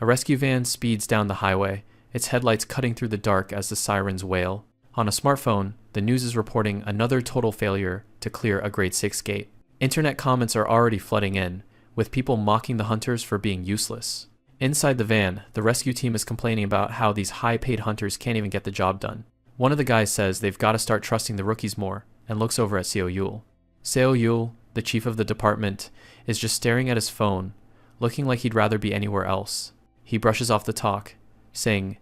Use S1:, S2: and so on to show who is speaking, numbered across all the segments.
S1: A rescue van speeds down the highway, its headlights cutting through the dark as the sirens wail. On a smartphone, the news is reporting another total failure to clear a grade 6 gate. Internet comments are already flooding in, with people mocking the hunters for being useless. Inside the van, the rescue team is complaining about how these high-paid hunters can't even get the job done. One of the guys says they've got to start trusting the rookies more, and looks over at Seo Yul. Seo Yul, the chief of the department, is just staring at his phone, looking like he'd rather be anywhere else. He brushes off the talk, saying,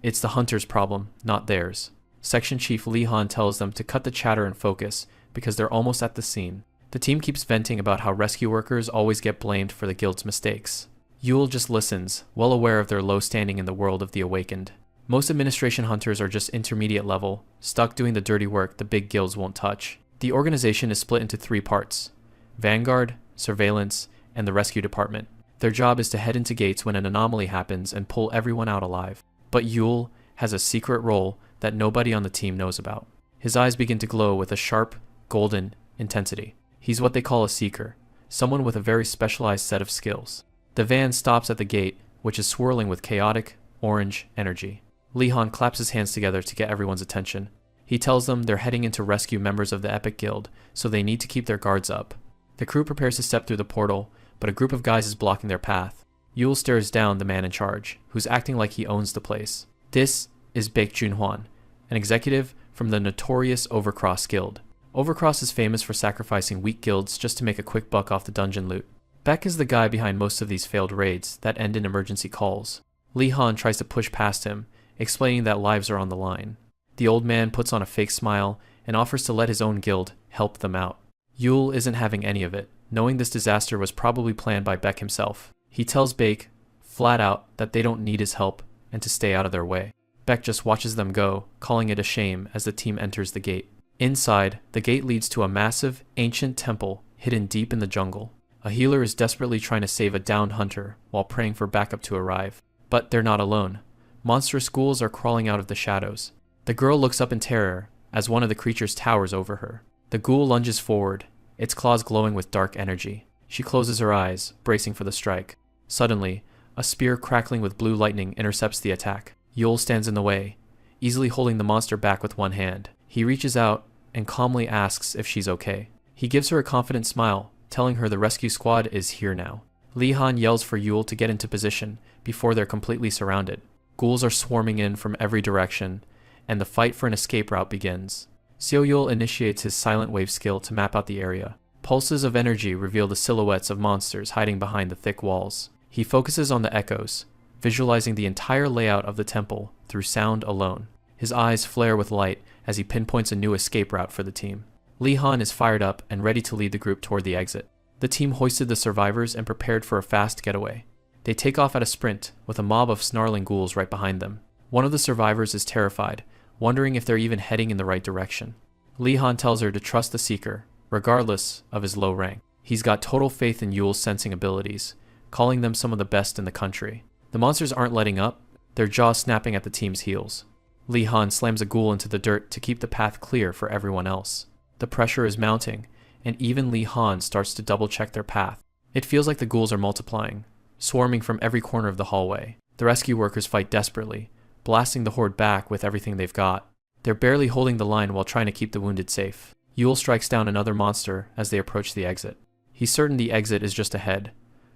S1: "It's the hunters' problem, not theirs." Section Chief Lee Han tells them to cut the chatter and focus, because they're almost at the scene. The team keeps venting about how rescue workers always get blamed for the guild's mistakes. Yul just listens, well aware of their low standing in the world of the awakened. Most administration hunters are just intermediate level, stuck doing the dirty work the big guilds won't touch. The organization is split into 3 parts: Vanguard, Surveillance, and the Rescue Department. Their job is to head into gates when an anomaly happens and pull everyone out alive. But Yul has a secret role that nobody on the team knows about. His eyes begin to glow with a sharp, golden intensity. He's what they call a seeker, someone with a very specialized set of skills. The van stops at the gate, which is swirling with chaotic, orange energy. Lee Han claps his hands together to get everyone's attention. He tells them they're heading in to rescue members of the Epic Guild, so they need to keep their guards up. The crew prepares to step through the portal, but a group of guys is blocking their path. Yul stares down the man in charge, who's acting like he owns the place. This is Baek Junhwan, an executive from the notorious Overcross Guild. Overcross is famous for sacrificing weak guilds just to make a quick buck off the dungeon loot. Beck is the guy behind most of these failed raids that end in emergency calls. Lee Han tries to push past him, explaining that lives are on the line. The old man puts on a fake smile and offers to let his own guild help them out. Yul isn't having any of it, knowing this disaster was probably planned by Beck himself. He tells Baek, flat out, that they don't need his help and to stay out of their way. Beck just watches them go, calling it a shame as the team enters the gate. Inside, the gate leads to a massive, ancient temple hidden deep in the jungle. A healer is desperately trying to save a downed hunter while praying for backup to arrive. But they're not alone. Monstrous ghouls are crawling out of the shadows. The girl looks up in terror as one of the creatures towers over her. The ghoul lunges forward, its claws glowing with dark energy. She closes her eyes, bracing for the strike. Suddenly, a spear crackling with blue lightning intercepts the attack. Yul stands in the way, easily holding the monster back with one hand. He reaches out and calmly asks if she's okay. He gives her a confident smile, telling her the rescue squad is here now. Lee Han yells for Yul to get into position before they're completely surrounded. Ghouls are swarming in from every direction, and the fight for an escape route begins. Seo Yul initiates his silent wave skill to map out the area. Pulses of energy reveal the silhouettes of monsters hiding behind the thick walls. He focuses on the echoes, visualizing the entire layout of the temple through sound alone. His eyes flare with light as he pinpoints a new escape route for the team. Lee Han is fired up and ready to lead the group toward the exit. The team hoisted the survivors and prepared for a fast getaway. They take off at a sprint, with a mob of snarling ghouls right behind them. One of the survivors is terrified, wondering if they're even heading in the right direction. Lee Han tells her to trust the Seeker, regardless of his low rank. He's got total faith in Yul's sensing abilities, calling them some of the best in the country. The monsters aren't letting up, their jaws snapping at the team's heels. Lee Han slams a ghoul into the dirt to keep the path clear for everyone else. The pressure is mounting, and even Lee Han starts to double-check their path. It feels like the ghouls are multiplying, swarming from every corner of the hallway. The rescue workers fight desperately, blasting the horde back with everything they've got. They're barely holding the line while trying to keep the wounded safe. Yul strikes down another monster as they approach the exit. He's certain the exit is just ahead,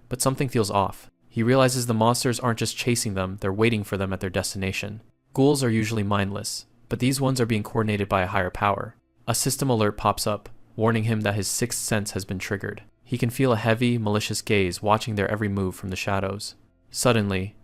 S1: but something feels off. He realizes the monsters aren't just chasing them, they're waiting for them at their destination. Ghouls are usually mindless, but these ones are being coordinated by a higher power. A system alert pops up, warning him that his sixth sense has been triggered. He can feel a heavy, malicious gaze watching their every move from the shadows. Suddenly,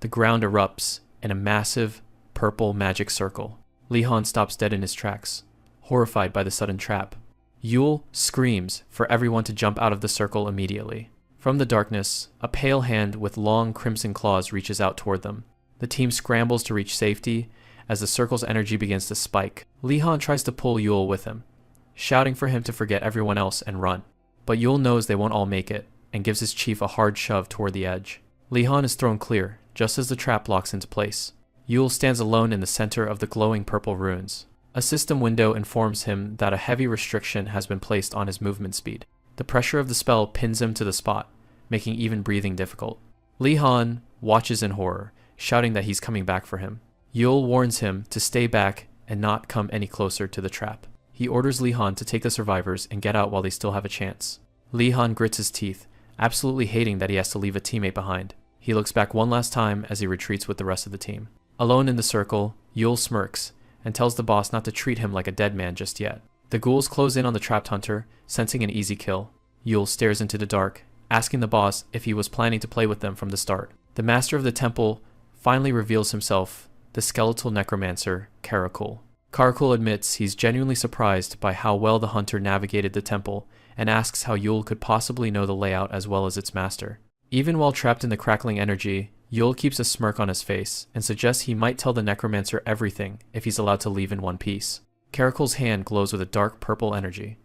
S1: the ground erupts in a massive, purple magic circle. Lee Han stops dead in his tracks, horrified by the sudden trap. Yul screams for everyone to jump out of the circle immediately. From the darkness, a pale hand with long crimson claws reaches out toward them. The team scrambles to reach safety as the circle's energy begins to spike. Lee Han tries to pull Yul with him, shouting for him to forget everyone else and run. But Yul knows they won't all make it, and gives his chief a hard shove toward the edge. Lee Han is thrown clear, just as the trap locks into place. Yul stands alone in the center of the glowing purple ruins. A system window informs him that a heavy restriction has been placed on his movement speed. The pressure of the spell pins him to the spot, making even breathing difficult. Lee Han watches in horror, shouting that he's coming back for him. Yul warns him to stay back and not come any closer to the trap. He orders Lee Han to take the survivors and get out while they still have a chance. Lee Han grits his teeth, absolutely hating that he has to leave a teammate behind. He looks back one last time as he retreats with the rest of the team. Alone in the circle, Yul smirks and tells the boss not to treat him like a dead man just yet. The ghouls close in on the trapped hunter, sensing an easy kill. Yul stares into the dark, asking the boss if he was planning to play with them from the start. The master of the temple finally reveals himself, the skeletal necromancer, Karakul. Karakul admits he's genuinely surprised by how well the hunter navigated the temple and asks how Yul could possibly know the layout as well as its master. Even while trapped in the crackling energy, Yul keeps a smirk on his face and suggests he might tell the necromancer everything if he's allowed to leave in one piece. Karakul's hand glows with a dark purple energy.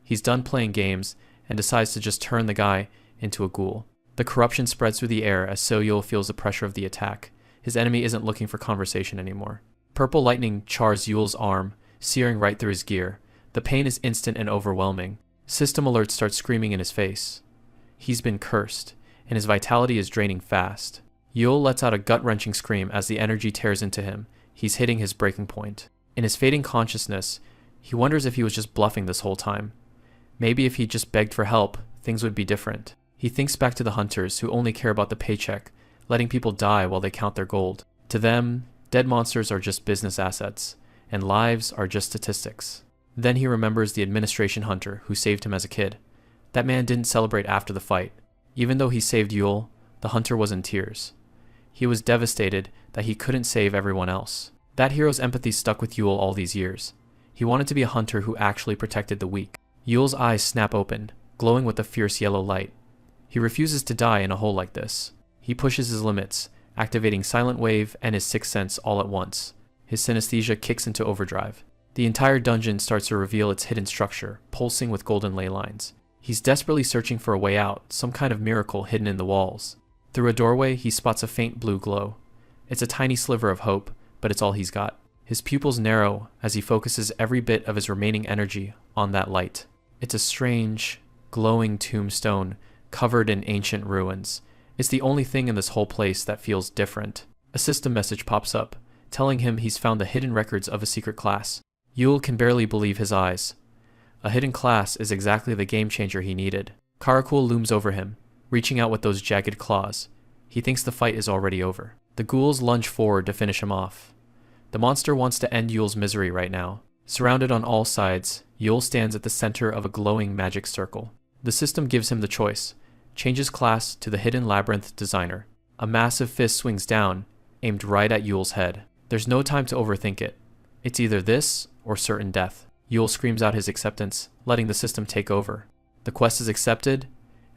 S1: He's done playing games and decides to just turn the guy into a ghoul. The corruption spreads through the air as Yul feels the pressure of the attack. His enemy isn't looking for conversation anymore. Purple lightning chars Yul's arm, searing right through his gear. The pain is instant and overwhelming. System alerts start screaming in his face. He's been cursed, and his vitality is draining fast. Yul lets out a gut-wrenching scream as the energy tears into him. He's hitting his breaking point. In his fading consciousness, he wonders if he was just bluffing this whole time. Maybe if he just begged for help, things would be different. He thinks back to the hunters who only care about the paycheck, letting people die while they count their gold. To them, dead monsters are just business assets, and lives are just statistics. Then he remembers the administration hunter who saved him as a kid. That man didn't celebrate after the fight. Even though he saved Yul, the hunter was in tears. He was devastated that he couldn't save everyone else. That hero's empathy stuck with Yul all these years. He wanted to be a hunter who actually protected the weak. Yul's eyes snap open, glowing with a fierce yellow light. He refuses to die in a hole like this. He pushes his limits, activating Silent Wave and his Sixth Sense all at once. His synesthesia kicks into overdrive. The entire dungeon starts to reveal its hidden structure, pulsing with golden ley lines. He's desperately searching for a way out, some kind of miracle hidden in the walls. Through a doorway, he spots a faint blue glow. It's a tiny sliver of hope, but it's all he's got. His pupils narrow as he focuses every bit of his remaining energy on that light. It's a strange, glowing tombstone covered in ancient ruins. It's the only thing in this whole place that feels different. A system message pops up, telling him he's found the hidden records of a secret class. Yul can barely believe his eyes. A hidden class is exactly the game changer he needed. Karakul looms over him, reaching out with those jagged claws. He thinks the fight is already over. The ghouls lunge forward to finish him off. The monster wants to end Yul's misery right now. Surrounded on all sides, Yul stands at the center of a glowing magic circle. The system gives him the choice. Change his class to the Hidden Labyrinth Designer. A massive fist swings down, aimed right at Yul's head. There's no time to overthink it. It's either this or certain death. Yul screams out his acceptance, letting the system take over. The quest is accepted,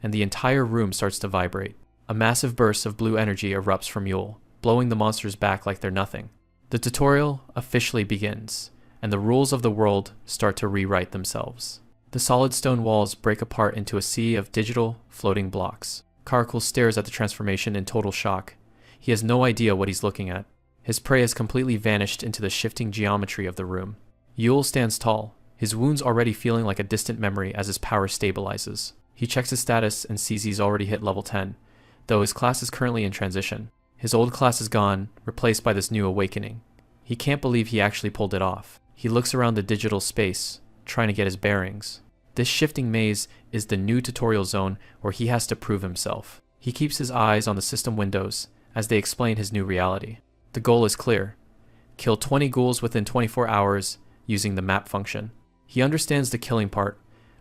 S1: and the entire room starts to vibrate. A massive burst of blue energy erupts from Yul, blowing the monsters back like they're nothing. The tutorial officially begins, and the rules of the world start to rewrite themselves. The solid stone walls break apart into a sea of digital, floating blocks. Karakul stares at the transformation in total shock. He has no idea what he's looking at. His prey has completely vanished into the shifting geometry of the room. Yul stands tall, his wounds already feeling like a distant memory as his power stabilizes. He checks his status and sees he's already hit level 10, though his class is currently in transition. His old class is gone, replaced by this new awakening. He can't believe he actually pulled it off. He looks around the digital space, trying to get his bearings. This shifting maze is the new tutorial zone where he has to prove himself. He keeps his eyes on the system windows as they explain his new reality. The goal is clear. Kill 20 ghouls within 24 hours using the map function. He understands the killing part,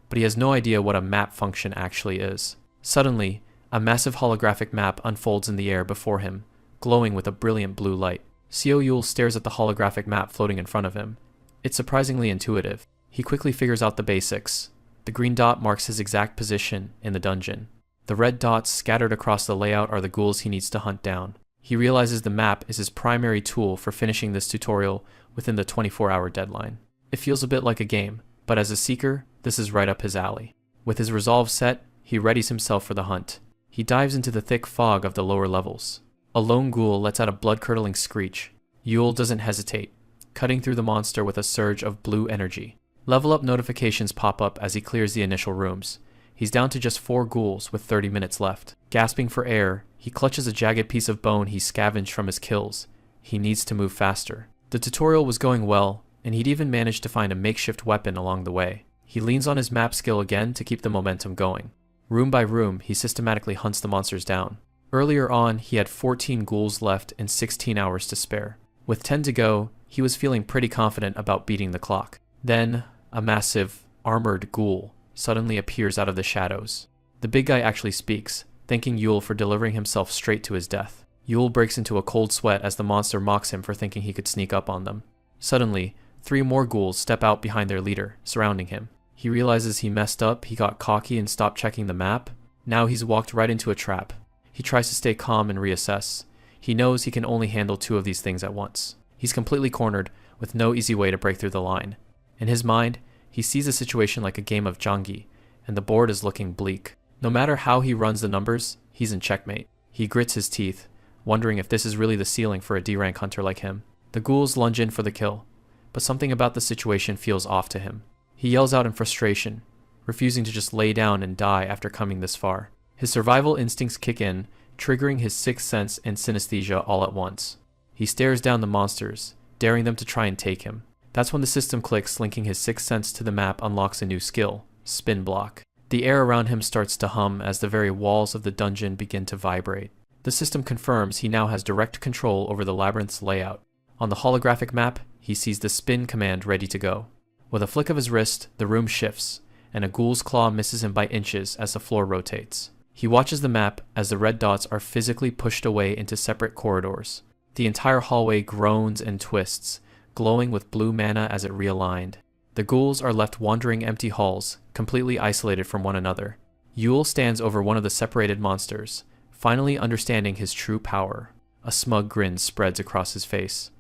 S1: but he has no idea what a map function actually is. Suddenly, a massive holographic map unfolds in the air before him, glowing with a brilliant blue light. Yul stares at the holographic map floating in front of him. It's surprisingly intuitive. He quickly figures out the basics. The green dot marks his exact position in the dungeon. The red dots scattered across the layout are the ghouls he needs to hunt down. He realizes the map is his primary tool for finishing this tutorial within the 24-hour deadline. It feels a bit like a game, but as a seeker, this is right up his alley. With his resolve set, he readies himself for the hunt. He dives into the thick fog of the lower levels. A lone ghoul lets out a blood-curdling screech. Yul doesn't hesitate, cutting through the monster with a surge of blue energy. Level up notifications pop up as he clears the initial rooms. He's down to just 4 ghouls with 30 minutes left. Gasping for air, He clutches a jagged piece of bone he scavenged from his kills. He needs to move faster. The tutorial was going well, and he'd even managed to find a makeshift weapon along the way. He leans on his map skill again to keep the momentum going. Room by room, he systematically hunts the monsters down. Earlier on, he had 14 ghouls left and 16 hours to spare. With 10 to go, he was feeling pretty confident about beating the clock. Then, a massive, armored ghoul suddenly appears out of the shadows. The big guy actually speaks, thanking Yule for delivering himself straight to his death. Yule breaks into a cold sweat as the monster mocks him for thinking he could sneak up on them. Suddenly, 3 more ghouls step out behind their leader, surrounding him. He realizes he messed up, he got cocky and stopped checking the map. Now he's walked right into a trap. He tries to stay calm and reassess. He knows he can only handle 2 of these things at once. He's completely cornered, with no easy way to break through the line. In his mind, he sees the situation like a game of jangi, and the board is looking bleak. No matter how he runs the numbers, he's in checkmate. He grits his teeth, wondering if this is really the ceiling for a D-rank hunter like him. The ghouls lunge in for the kill, but something about the situation feels off to him. He yells out in frustration, refusing to just lay down and die after coming this far. His survival instincts kick in, triggering his sixth sense and synesthesia all at once. He stares down the monsters, daring them to try and take him. That's when the system clicks, linking his sixth sense to the map unlocks a new skill, Spin Block. The air around him starts to hum as the very walls of the dungeon begin to vibrate. The system confirms he now has direct control over the labyrinth's layout. On the holographic map, he sees the spin command ready to go. With a flick of his wrist, the room shifts, and a ghoul's claw misses him by inches as the floor rotates. He watches the map as the red dots are physically pushed away into separate corridors. The entire hallway groans and twists, glowing with blue mana as it realigned. The ghouls are left wandering empty halls, completely isolated from one another. Yule stands over one of the separated monsters, finally understanding his true power. A smug grin spreads across his face.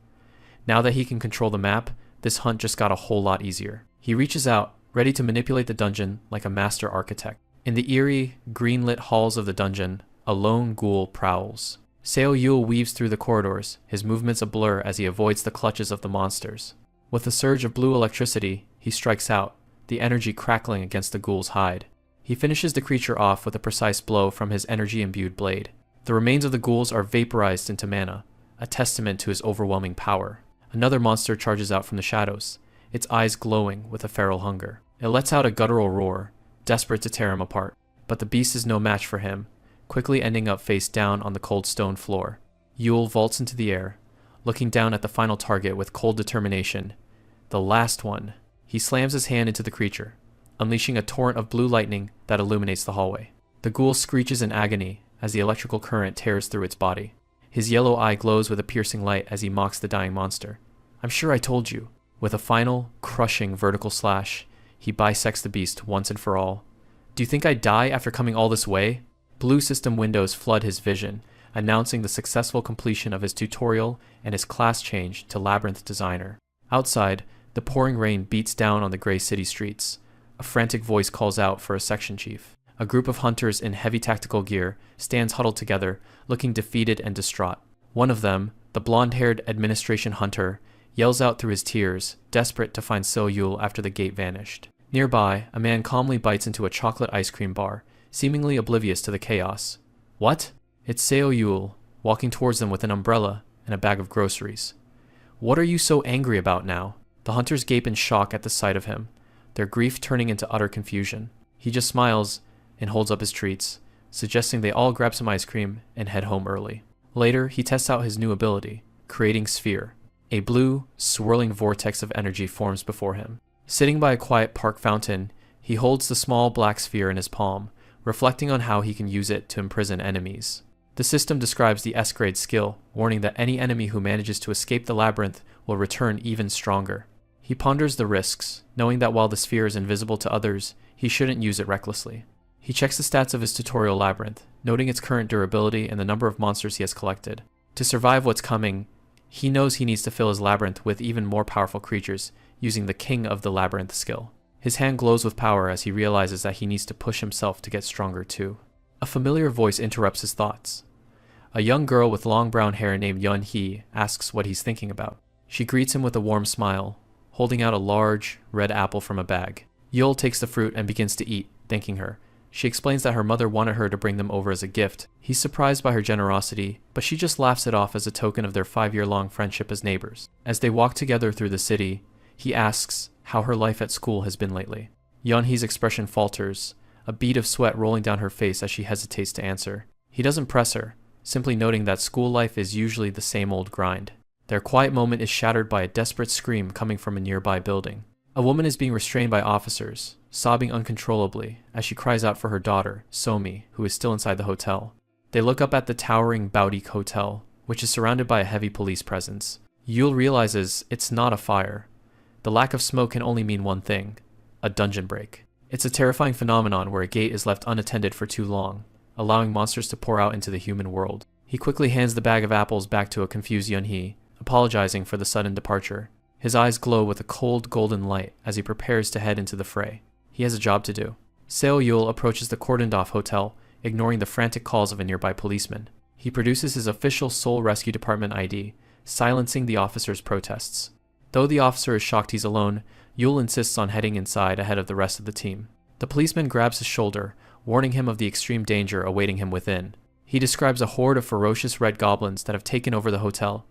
S1: Now that he can control the map, this hunt just got a whole lot easier. He reaches out, ready to manipulate the dungeon like a master architect. In the eerie, green-lit halls of the dungeon, a lone ghoul prowls. Seo Yule weaves through the corridors, his movements a blur as he avoids the clutches of the monsters. With a surge of blue electricity, he strikes out, the energy crackling against the ghoul's hide. He finishes the creature off with a precise blow from his energy-imbued blade. The remains of the ghouls are vaporized into mana, a testament to his overwhelming power. Another monster charges out from the shadows, its eyes glowing with a feral hunger. It lets out a guttural roar, desperate to tear him apart. But the beast is no match for him, quickly ending up face down on the cold stone floor. Yule vaults into the air, looking down at the final target with cold determination. The last one. He slams his hand into the creature, unleashing a torrent of blue lightning that illuminates the hallway. The ghoul screeches in agony as the electrical current tears through its body. His yellow eye glows with a piercing light as he mocks the dying monster. "I'm sure I told you." With a final, crushing vertical slash, he bisects the beast once and for all. "Do you think I'd die after coming all this way?" Blue system windows flood his vision, announcing the successful completion of his tutorial and his class change to Labyrinth Designer. Outside, the pouring rain beats down on the gray city streets. A frantic voice calls out for a section chief. A group of hunters in heavy tactical gear stands huddled together, looking defeated and distraught. One of them, the blonde-haired administration hunter, yells out through his tears, desperate to find Seo Yule after the gate vanished. Nearby, a man calmly bites into a chocolate ice cream bar, seemingly oblivious to the chaos. What? It's Seo Yule, walking towards them with an umbrella and a bag of groceries. What are you so angry about now? The hunters gape in shock at the sight of him, their grief turning into utter confusion. He just smiles and holds up his treats, suggesting they all grab some ice cream and head home early. Later, he tests out his new ability, Creating Sphere. A blue, swirling vortex of energy forms before him. Sitting by a quiet park fountain, he holds the small black sphere in his palm, reflecting on how he can use it to imprison enemies. The system describes the S-grade skill, warning that any enemy who manages to escape the labyrinth will return even stronger. He ponders the risks, knowing that while the sphere is invisible to others, he shouldn't use it recklessly. He checks the stats of his tutorial labyrinth, noting its current durability and the number of monsters he has collected. To survive what's coming, he knows he needs to fill his labyrinth with even more powerful creatures, using the King of the Labyrinth skill. His hand glows with power as he realizes that he needs to push himself to get stronger too. A familiar voice interrupts his thoughts. A young girl with long brown hair named Yun Hee asks what he's thinking about. She greets him with a warm smile, holding out a large, red apple from a bag. Yul takes the fruit and begins to eat, thanking her, She explains that her mother wanted her to bring them over as a gift. He's surprised by her generosity, but she just laughs it off as a token of their 5-year-long friendship as neighbors. As they walk together through the city, he asks how her life at school has been lately. Yeonhee's expression falters, a bead of sweat rolling down her face as she hesitates to answer. He doesn't press her, simply noting that school life is usually the same old grind. Their quiet moment is shattered by a desperate scream coming from a nearby building. A woman is being restrained by officers, sobbing uncontrollably as she cries out for her daughter, Somi, who is still inside the hotel. They look up at the towering Boutique Hotel, which is surrounded by a heavy police presence. Yul realizes it's not a fire. The lack of smoke can only mean one thing: a dungeon break. It's a terrifying phenomenon where a gate is left unattended for too long, allowing monsters to pour out into the human world. He quickly hands the bag of apples back to a confused Yeonhee, apologizing for the sudden departure. His eyes glow with a cold golden light as he prepares to head into the fray. He has a job to do. Seo Yul approaches the cordoned-off hotel, ignoring the frantic calls of a nearby policeman. He produces his official Seoul Rescue Department ID, silencing the officer's protests. Though the officer is shocked he's alone, Yul insists on heading inside ahead of the rest of the team. The policeman grabs his shoulder, warning him of the extreme danger awaiting him within. He describes a horde of ferocious red goblins that have taken over the hotel,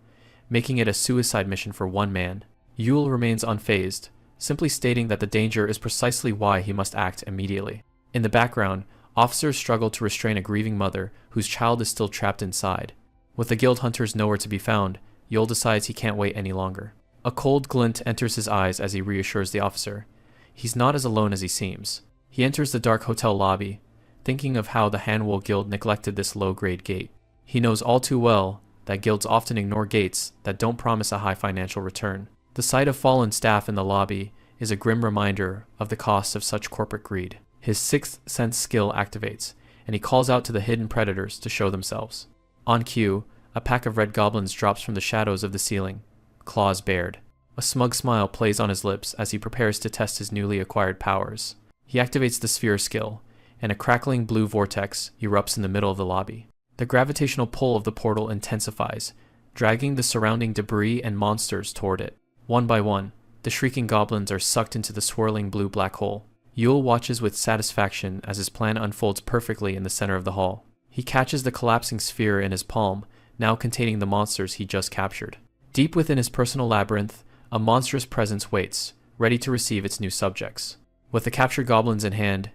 S1: making it a suicide mission for one man. Yul remains unfazed, simply stating that the danger is precisely why he must act immediately. In the background, officers struggle to restrain a grieving mother whose child is still trapped inside. With the guild hunters nowhere to be found, Yul decides he can't wait any longer. A cold glint enters his eyes as he reassures the officer. He's not as alone as he seems. He enters the dark hotel lobby, thinking of how the Hanwoo Guild neglected this low-grade gate. He knows all too well that guilds often ignore gates that don't promise a high financial return. The sight of fallen staff in the lobby is a grim reminder of the costs of such corporate greed. His sixth sense skill activates, and he calls out to the hidden predators to show themselves. On cue, a pack of red goblins drops from the shadows of the ceiling, claws bared. A smug smile plays on his lips as he prepares to test his newly acquired powers. He activates the sphere skill, and a crackling blue vortex erupts in the middle of the lobby. The gravitational pull of the portal intensifies, dragging the surrounding debris and monsters toward it. One by one, the shrieking goblins are sucked into the swirling blue black hole. Yul watches with satisfaction as his plan unfolds perfectly in the center of the hall. He catches the collapsing sphere in his palm, now containing the monsters he just captured. Deep within his personal labyrinth, a monstrous presence waits, ready to receive its new subjects. With the captured goblins in hand,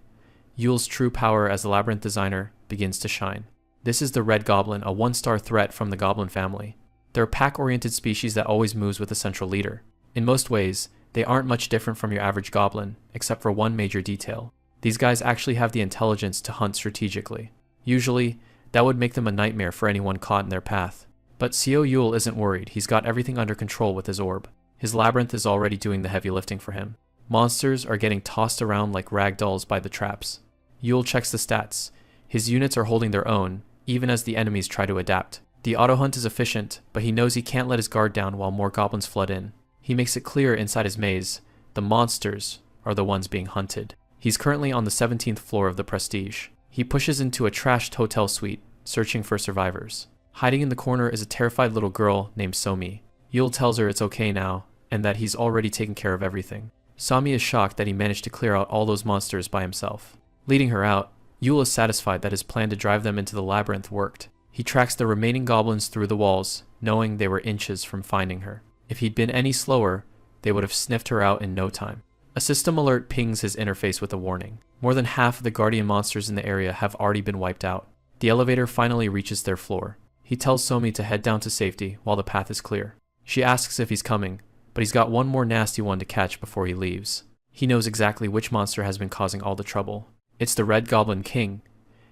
S1: Yul's true power as the labyrinth designer begins to shine. This is the Red Goblin, a 1-star threat from the goblin family. They're a pack-oriented species that always moves with a central leader. In most ways, they aren't much different from your average goblin, except for one major detail. These guys actually have the intelligence to hunt strategically. Usually, that would make them a nightmare for anyone caught in their path. But Seo Yul isn't worried. He's got everything under control with his orb. His labyrinth is already doing the heavy lifting for him. Monsters are getting tossed around like rag dolls by the traps. Yul checks the stats. His units are holding their own, even as the enemies try to adapt. The auto hunt is efficient, but he knows he can't let his guard down while more goblins flood in. He makes it clear inside his maze, the monsters are the ones being hunted. He's currently on the 17th floor of the Prestige. He pushes into a trashed hotel suite, searching for survivors. Hiding in the corner is a terrified little girl named Somi. Yul tells her it's okay now, and that he's already taken care of everything. Somi is shocked that he managed to clear out all those monsters by himself. Leading her out, Yul is satisfied that his plan to drive them into the labyrinth worked. He tracks the remaining goblins through the walls, knowing they were inches from finding her. If he'd been any slower, they would have sniffed her out in no time. A system alert pings his interface with a warning. More than half of the guardian monsters in the area have already been wiped out. The elevator finally reaches their floor. He tells Somi to head down to safety while the path is clear. She asks if he's coming, but he's got one more nasty one to catch before he leaves. He knows exactly which monster has been causing all the trouble. It's the Red Goblin King,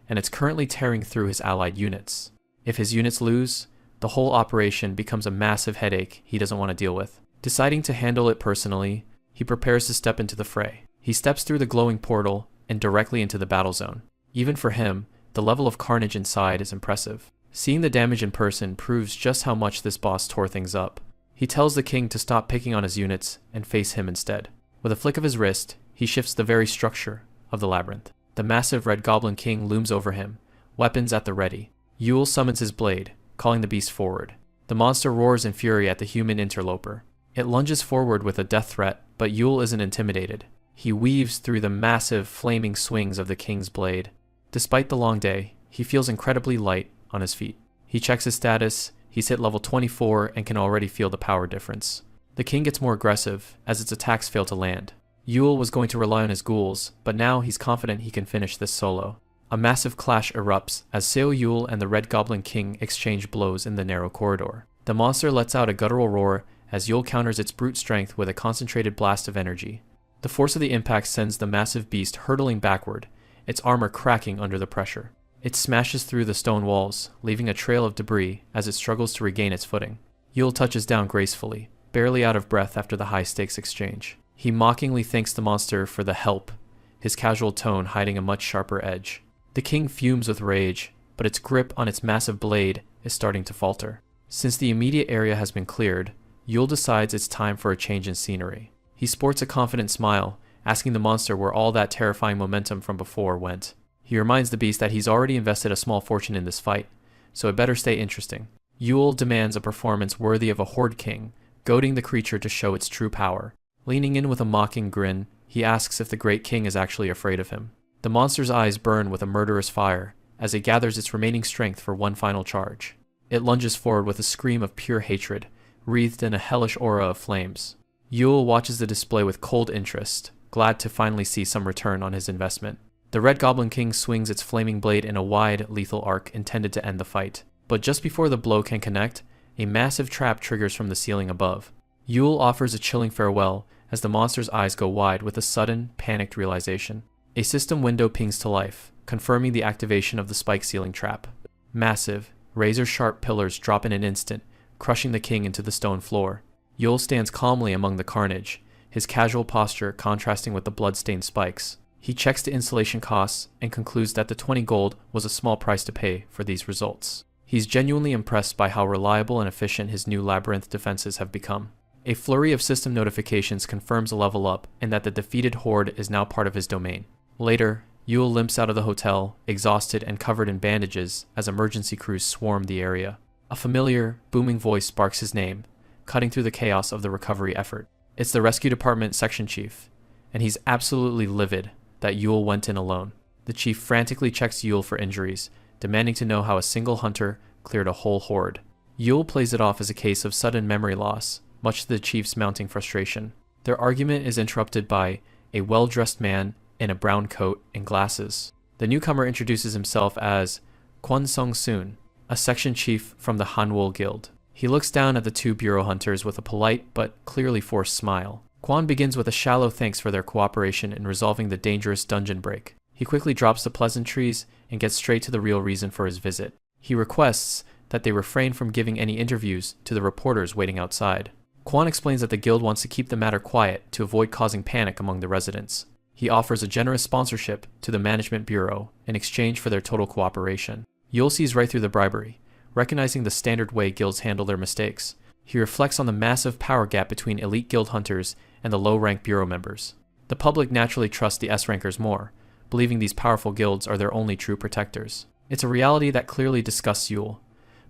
S1: and it's currently tearing through his allied units. If his units lose, the whole operation becomes a massive headache he doesn't want to deal with. Deciding to handle it personally, he prepares to step into the fray. He steps through the glowing portal and directly into the battle zone. Even for him, the level of carnage inside is impressive. Seeing the damage in person proves just how much this boss tore things up. He tells the king to stop picking on his units and face him instead. With a flick of his wrist, he shifts the very structure of the labyrinth. The massive Red Goblin King looms over him, weapons at the ready. Yul summons his blade, calling the beast forward. The monster roars in fury at the human interloper. It lunges forward with a death threat, but Yul isn't intimidated. He weaves through the massive, flaming swings of the king's blade. Despite the long day, he feels incredibly light on his feet. He checks his status. He's hit level 24 and can already feel the power difference. The king gets more aggressive as its attacks fail to land. Yule was going to rely on his ghouls, but now he's confident he can finish this solo. A massive clash erupts as Seo Yule and the Red Goblin King exchange blows in the narrow corridor. The monster lets out a guttural roar as Yule counters its brute strength with a concentrated blast of energy. The force of the impact sends the massive beast hurtling backward, its armor cracking under the pressure. It smashes through the stone walls, leaving a trail of debris as it struggles to regain its footing. Yule touches down gracefully, barely out of breath after the high-stakes exchange. He mockingly thanks the monster for the help, his casual tone hiding a much sharper edge. The king fumes with rage, but its grip on its massive blade is starting to falter. Since the immediate area has been cleared, Yule decides it's time for a change in scenery. He sports a confident smile, asking the monster where all that terrifying momentum from before went. He reminds the beast that he's already invested a small fortune in this fight, so it better stay interesting. Yule demands a performance worthy of a horde king, goading the creature to show its true power. Leaning in with a mocking grin, he asks if the great king is actually afraid of him. The monster's eyes burn with a murderous fire as it gathers its remaining strength for one final charge. It lunges forward with a scream of pure hatred, wreathed in a hellish aura of flames. Yule watches the display with cold interest, glad to finally see some return on his investment. The Red Goblin King swings its flaming blade in a wide, lethal arc intended to end the fight. But just before the blow can connect, a massive trap triggers from the ceiling above. Yule offers a chilling farewell as the monster's eyes go wide with a sudden, panicked realization. A system window pings to life, confirming the activation of the spike ceiling trap. Massive, razor-sharp pillars drop in an instant, crushing the king into the stone floor. Yule stands calmly among the carnage, his casual posture contrasting with the blood-stained spikes. He checks the installation costs and concludes that the 20 gold was a small price to pay for these results. He's genuinely impressed by how reliable and efficient his new labyrinth defenses have become. A flurry of system notifications confirms a level up and that the defeated horde is now part of his domain. Later, Yule limps out of the hotel, exhausted and covered in bandages as emergency crews swarm the area. A familiar, booming voice sparks his name, cutting through the chaos of the recovery effort. It's the rescue department section chief, and he's absolutely livid that Yule went in alone. The chief frantically checks Yule for injuries, demanding to know how a single hunter cleared a whole horde. Yule plays it off as a case of sudden memory loss, much to the chief's mounting frustration. Their argument is interrupted by a well-dressed man in a brown coat and glasses. The newcomer introduces himself as Kwon Sung-soon, a section chief from the Hanwol Guild. He looks down at the two bureau hunters with a polite but clearly forced smile. Kwon begins with a shallow thanks for their cooperation in resolving the dangerous dungeon break. He quickly drops the pleasantries and gets straight to the real reason for his visit. He requests that they refrain from giving any interviews to the reporters waiting outside. Kwon explains that the guild wants to keep the matter quiet to avoid causing panic among the residents. He offers a generous sponsorship to the management bureau in exchange for their total cooperation. Yule sees right through the bribery, recognizing the standard way guilds handle their mistakes. He reflects on the massive power gap between elite guild hunters and the low-rank bureau members. The public naturally trusts the S-rankers more, believing these powerful guilds are their only true protectors. It's a reality that clearly disgusts Yule,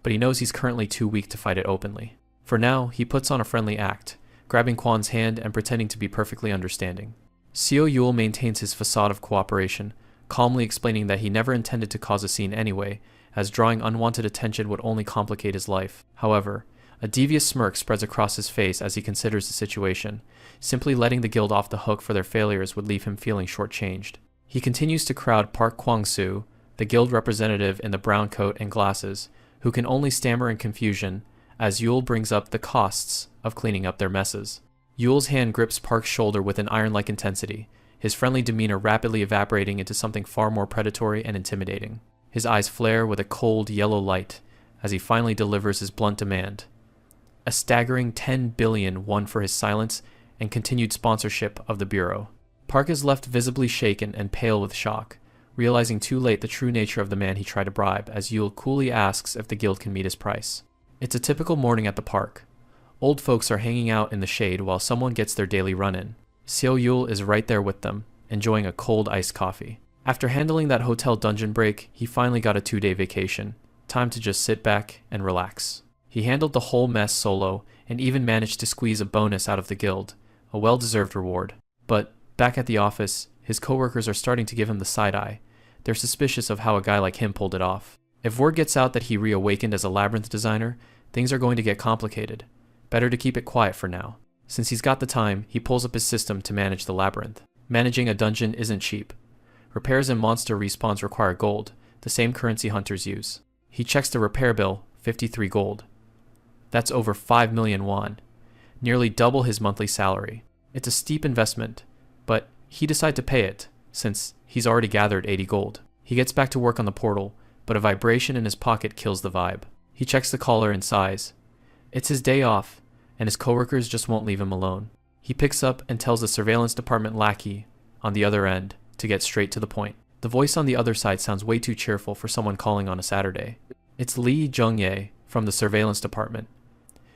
S1: but he knows he's currently too weak to fight it openly. For now, he puts on a friendly act, grabbing Kwon's hand and pretending to be perfectly understanding. Seo Yule maintains his facade of cooperation, calmly explaining that he never intended to cause a scene anyway, as drawing unwanted attention would only complicate his life. However, a devious smirk spreads across his face as he considers the situation. Simply letting the guild off the hook for their failures would leave him feeling shortchanged. He continues to crowd Park Kwang-soo, the guild representative in the brown coat and glasses, who can only stammer in confusion as Yule brings up the costs of cleaning up their messes. Yule's hand grips Park's shoulder with an iron-like intensity, his friendly demeanor rapidly evaporating into something far more predatory and intimidating. His eyes flare with a cold, yellow light as he finally delivers his blunt demand. A staggering 10 billion won for his silence and continued sponsorship of the Bureau. Park is left visibly shaken and pale with shock, realizing too late the true nature of the man he tried to bribe as Yule coolly asks if the guild can meet his price. It's a typical morning at the park. Old folks are hanging out in the shade while someone gets their daily run-in. Seo Yule is right there with them, enjoying a cold iced coffee. After handling that hotel dungeon break, he finally got a 2-day vacation. Time to just sit back and relax. He handled the whole mess solo and even managed to squeeze a bonus out of the guild, a well-deserved reward. But Back at the office, his coworkers are starting to give him the side eye. They're suspicious of how a guy like him pulled it off. If word gets out that he reawakened as a labyrinth designer, things are going to get complicated. Better to keep it quiet for now. Since he's got the time, he pulls up his system to manage the labyrinth. Managing a dungeon isn't cheap. Repairs and monster respawns require gold, the same currency hunters use. He checks the repair bill, 53 gold. That's over 5 million won, nearly double his monthly salary. It's a steep investment, but he decides to pay it, since he's already gathered 80 gold. He gets back to work on the portal, but a vibration in his pocket kills the vibe. He checks the collar and sighs. It's his day off, and his coworkers just won't leave him alone. He picks up and tells the surveillance department lackey on the other end to get straight to the point. The voice on the other side sounds way too cheerful for someone calling on a Saturday. It's Lee Jung-ye from the surveillance department.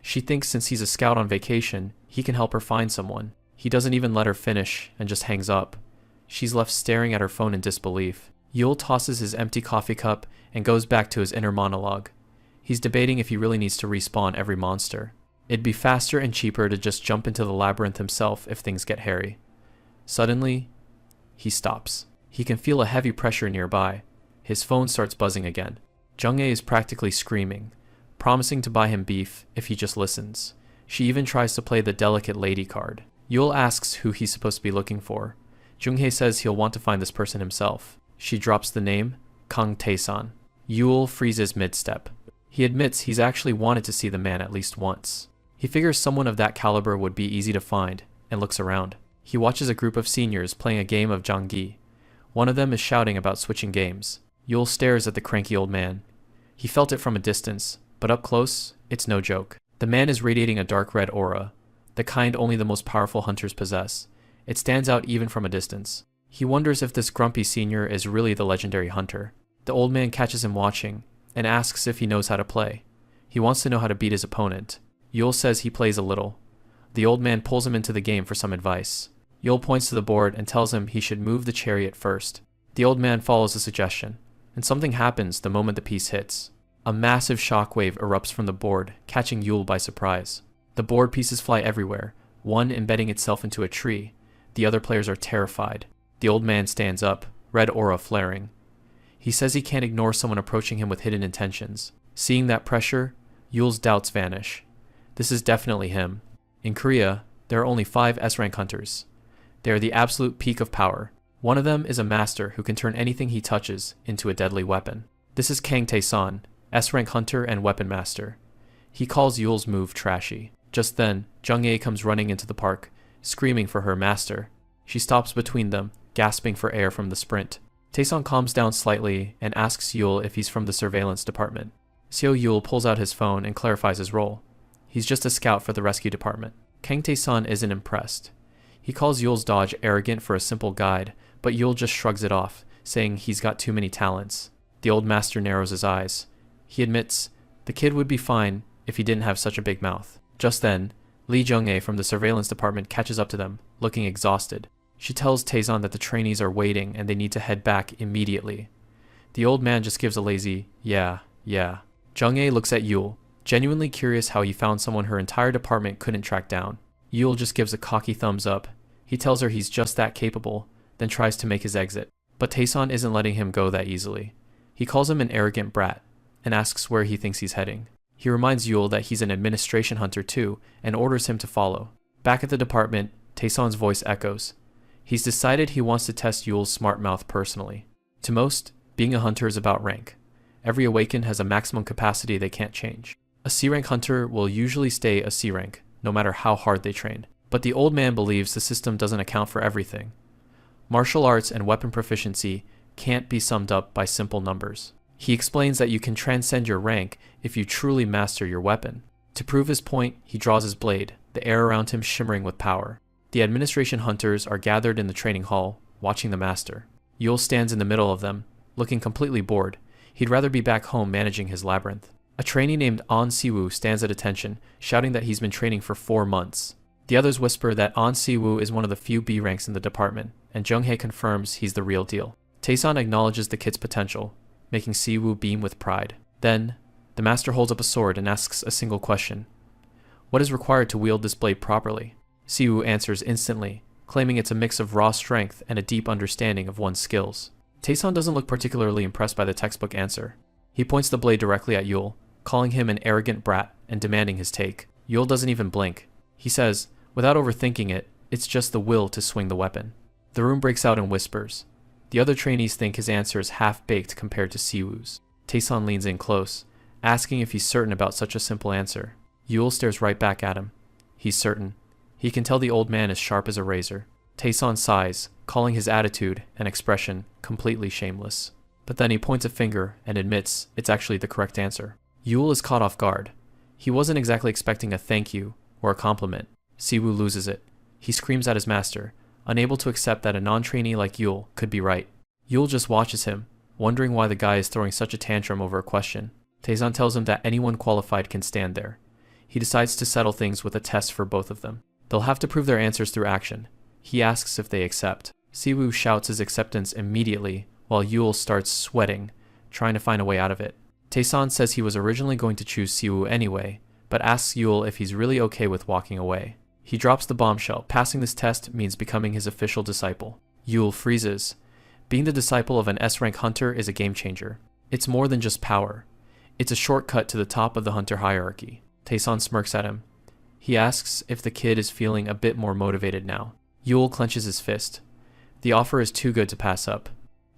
S1: She thinks since he's a scout on vacation, he can help her find someone. He doesn't even let her finish and just hangs up. She's left staring at her phone in disbelief. Yule tosses his empty coffee cup and goes back to his inner monologue. He's debating if he really needs to respawn every monster. It'd be faster and cheaper to just jump into the labyrinth himself if things get hairy. Suddenly, he stops. He can feel a heavy pressure nearby. His phone starts buzzing again. Jung-ae is practically screaming, promising to buy him beef if he just listens. She even tries to play the delicate lady card. Yule asks who he's supposed to be looking for. Jung-hae says he'll want to find this person himself. She drops the name, Kang Tae-san. Yule freezes mid-step. He admits he's actually wanted to see the man at least once. He figures someone of that caliber would be easy to find, and looks around. He watches a group of seniors playing a game of Janggi. One of them is shouting about switching games. Yule stares at the cranky old man. He felt it from a distance, but up close, it's no joke. The man is radiating a dark red aura, the kind only the most powerful hunters possess. It stands out even from a distance. He wonders if this grumpy senior is really the legendary hunter. The old man catches him watching, and asks if he knows how to play. He wants to know how to beat his opponent. Yule says he plays a little. The old man pulls him into the game for some advice. Yule points to the board and tells him he should move the chariot first. The old man follows the suggestion, and something happens the moment the piece hits. A massive shockwave erupts from the board, catching Yule by surprise. The board pieces fly everywhere, one embedding itself into a tree. The other players are terrified. The old man stands up, red aura flaring. He says he can't ignore someone approaching him with hidden intentions. Seeing that pressure, Yule's doubts vanish. This is definitely him. In Korea, there are only 5 S-rank hunters. They are the absolute peak of power. One of them is a master who can turn anything he touches into a deadly weapon. This is Kang Tae-san, S-rank hunter and weapon master. He calls Yule's move trashy. Just then, Jung-ae comes running into the park, screaming for her master. She stops between them, gasping for air from the sprint. Tae-san calms down slightly and asks Yule if he's from the surveillance department. Seo Yule pulls out his phone and clarifies his role. He's just a scout for the rescue department. Kang Tae-san isn't impressed. He calls Yule's dodge arrogant for a simple guide, but Yule just shrugs it off, saying he's got too many talents. The old master narrows his eyes. He admits the kid would be fine if he didn't have such a big mouth. Just then, Lee Jung-ae from the surveillance department catches up to them, looking exhausted. She tells Tae-san that the trainees are waiting and they need to head back immediately. The old man just gives a lazy, yeah. Jung-ae looks at Yule, genuinely curious how he found someone her entire department couldn't track down. Yule just gives a cocky thumbs up. He tells her he's just that capable, then tries to make his exit. But Tae-san isn't letting him go that easily. He calls him an arrogant brat, and asks where he thinks he's heading. He reminds Yule that he's an administration hunter too, and orders him to follow. Back at the department, Tae-san's voice echoes. He's decided he wants to test Yule's smart mouth personally. To most, being a hunter is about rank. Every awakened has a maximum capacity they can't change. A C-rank hunter will usually stay a C-rank, no matter how hard they train. But the old man believes the system doesn't account for everything. Martial arts and weapon proficiency can't be summed up by simple numbers. He explains that you can transcend your rank if you truly master your weapon. To prove his point, he draws his blade, the air around him shimmering with power. The administration hunters are gathered in the training hall, watching the master. Yule stands in the middle of them, looking completely bored. He'd rather be back home managing his labyrinth. A trainee named An Siwoo stands at attention, shouting that he's been training for 4 months. The others whisper that An Siwoo is one of the few B ranks in the department, and Jung-hae confirms he's the real deal. Tae-san acknowledges the kid's potential, making Siwoo beam with pride. Then, the master holds up a sword and asks a single question. What is required to wield this blade properly? Siwoo answers instantly, claiming it's a mix of raw strength and a deep understanding of one's skills. Taeson doesn't look particularly impressed by the textbook answer. He points the blade directly at Yul, calling him an arrogant brat and demanding his take. Yul doesn't even blink. He says, without overthinking it, it's just the will to swing the weapon. The room breaks out in whispers. The other trainees think his answer is half-baked compared to Siwoo's. Taeson leans in close, asking if he's certain about such a simple answer. Yul stares right back at him. He's certain. He can tell the old man is sharp as a razor. Taeson sighs, calling his attitude and expression completely shameless. But then he points a finger and admits it's actually the correct answer. Yul is caught off guard. He wasn't exactly expecting a thank you or a compliment. Siwoo loses it. He screams at his master, unable to accept that a non-trainee like Yul could be right. Yul just watches him, wondering why the guy is throwing such a tantrum over a question. Taeson tells him that anyone qualified can stand there. He decides to settle things with a test for both of them. They'll have to prove their answers through action. He asks if they accept. Siwoo shouts his acceptance immediately, while Yul starts sweating, trying to find a way out of it. Taeson says he was originally going to choose Siwoo anyway, but asks Yul if he's really okay with walking away. He drops the bombshell. Passing this test means becoming his official disciple. Yul freezes. Being the disciple of an S-rank hunter is a game changer. It's more than just power. It's a shortcut to the top of the hunter hierarchy. Taeson smirks at him. He asks if the kid is feeling a bit more motivated now. Yul clenches his fist. The offer is too good to pass up.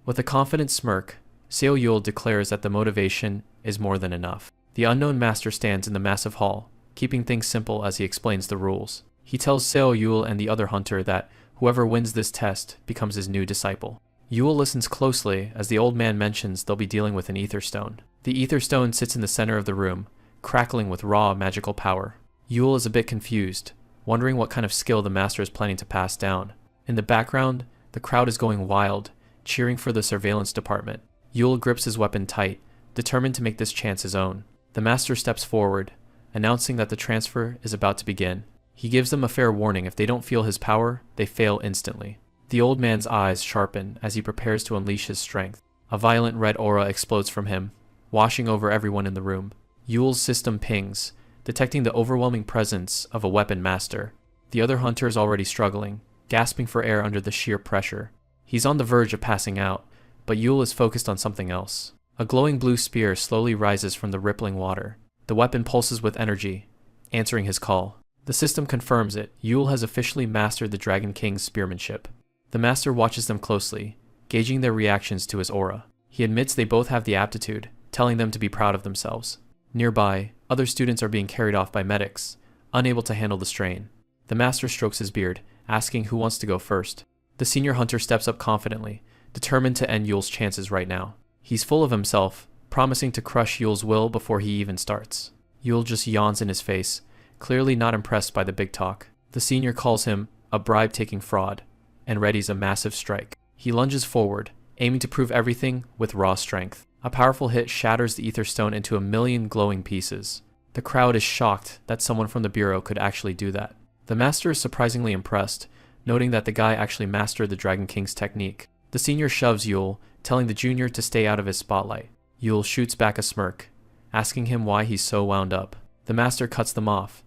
S1: With a confident smirk, Seo Yul declares that the motivation is more than enough. The unknown master stands in the massive hall, keeping things simple as he explains the rules. He tells Seo Yul and the other hunter that whoever wins this test becomes his new disciple. Yul listens closely as the old man mentions they'll be dealing with an ether stone. The ether stone sits in the center of the room, crackling with raw magical power. Yul is a bit confused, wondering what kind of skill the master is planning to pass down. In the background, the crowd is going wild, cheering for the surveillance department. Yul grips his weapon tight, determined to make this chance his own. The master steps forward, announcing that the transfer is about to begin. He gives them a fair warning: if they don't feel his power, they fail instantly. The old man's eyes sharpen as he prepares to unleash his strength. A violent red aura explodes from him, washing over everyone in the room. Yul's system pings, detecting the overwhelming presence of a weapon master. The other hunter is already struggling, gasping for air under the sheer pressure. He's on the verge of passing out, but Yul is focused on something else. A glowing blue spear slowly rises from the rippling water. The weapon pulses with energy, answering his call. The system confirms it. Yul has officially mastered the Dragon King's spearmanship. The master watches them closely, gauging their reactions to his aura. He admits they both have the aptitude, telling them to be proud of themselves. Nearby, other students are being carried off by medics, unable to handle the strain. The master strokes his beard, asking who wants to go first. The senior hunter steps up confidently, determined to end Yul's chances right now. He's full of himself, promising to crush Yul's will before he even starts. Yul just yawns in his face, clearly not impressed by the big talk. The senior calls him a bribe-taking fraud, and readies a massive strike. He lunges forward, aiming to prove everything with raw strength. A powerful hit shatters the ether stone into a million glowing pieces. The crowd is shocked that someone from the bureau could actually do that. The master is surprisingly impressed, noting that the guy actually mastered the Dragon King's technique. The senior shoves Yul, telling the junior to stay out of his spotlight. Yul shoots back a smirk, asking him why he's so wound up. The master cuts them off,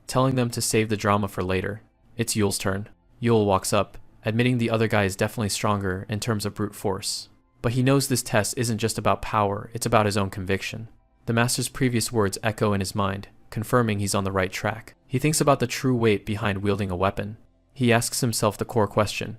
S1: telling them to save the drama for later. It's Yul's turn. Yul walks up, admitting the other guy is definitely stronger in terms of brute force. But he knows this test isn't just about power, it's about his own conviction. The master's previous words echo in his mind, confirming he's on the right track. He thinks about the true weight behind wielding a weapon. He asks himself the core question: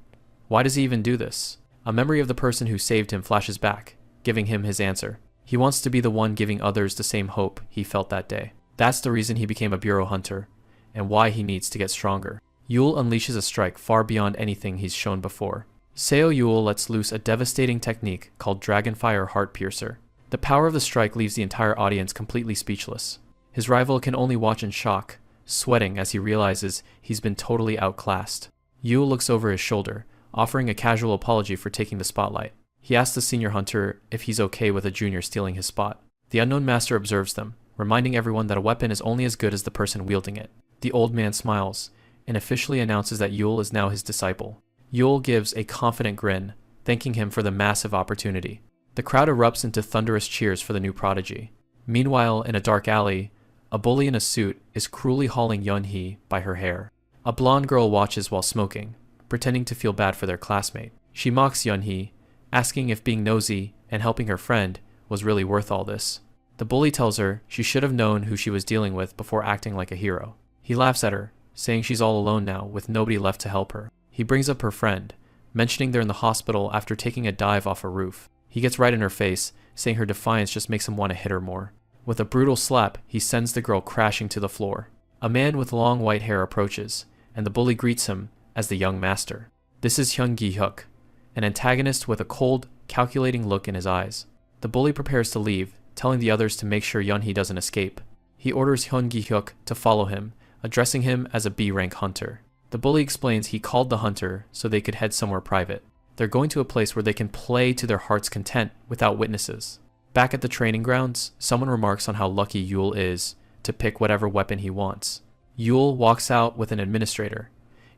S1: why does he even do this? A memory of the person who saved him flashes back, giving him his answer. He wants to be the one giving others the same hope he felt that day. That's the reason he became a bureau hunter, and why he needs to get stronger. Yul unleashes a strike far beyond anything he's shown before. Seo Yul lets loose a devastating technique called Dragonfire Heart Piercer. The power of the strike leaves the entire audience completely speechless. His rival can only watch in shock, sweating as he realizes he's been totally outclassed. Yul looks over his shoulder, offering a casual apology for taking the spotlight. He asks the senior hunter if he's okay with a junior stealing his spot. The unknown master observes them, reminding everyone that a weapon is only as good as the person wielding it. The old man smiles, and officially announces that Yul is now his disciple. Yul gives a confident grin, thanking him for the massive opportunity. The crowd erupts into thunderous cheers for the new prodigy. Meanwhile, in a dark alley, a bully in a suit is cruelly hauling Yunhee by her hair. A blonde girl watches while smoking, pretending to feel bad for their classmate. She mocks Yunhee, asking if being nosy and helping her friend was really worth all this. The bully tells her she should have known who she was dealing with before acting like a hero. He laughs at her, saying she's all alone now with nobody left to help her. He brings up her friend, mentioning they're in the hospital after taking a dive off a roof. He gets right in her face, saying her defiance just makes him want to hit her more. With a brutal slap, he sends the girl crashing to the floor. A man with long white hair approaches, and the bully greets him as the young master. This is Hyun Gi-hyuk, an antagonist with a cold, calculating look in his eyes. The bully prepares to leave, telling the others to make sure Yunhee doesn't escape. He orders Hyun Gi-hyuk to follow him, addressing him as a B-rank hunter. The bully explains he called the hunter so they could head somewhere private. They're going to a place where they can play to their heart's content without witnesses. Back at the training grounds, someone remarks on how lucky Yul is to pick whatever weapon he wants. Yul walks out with an administrator,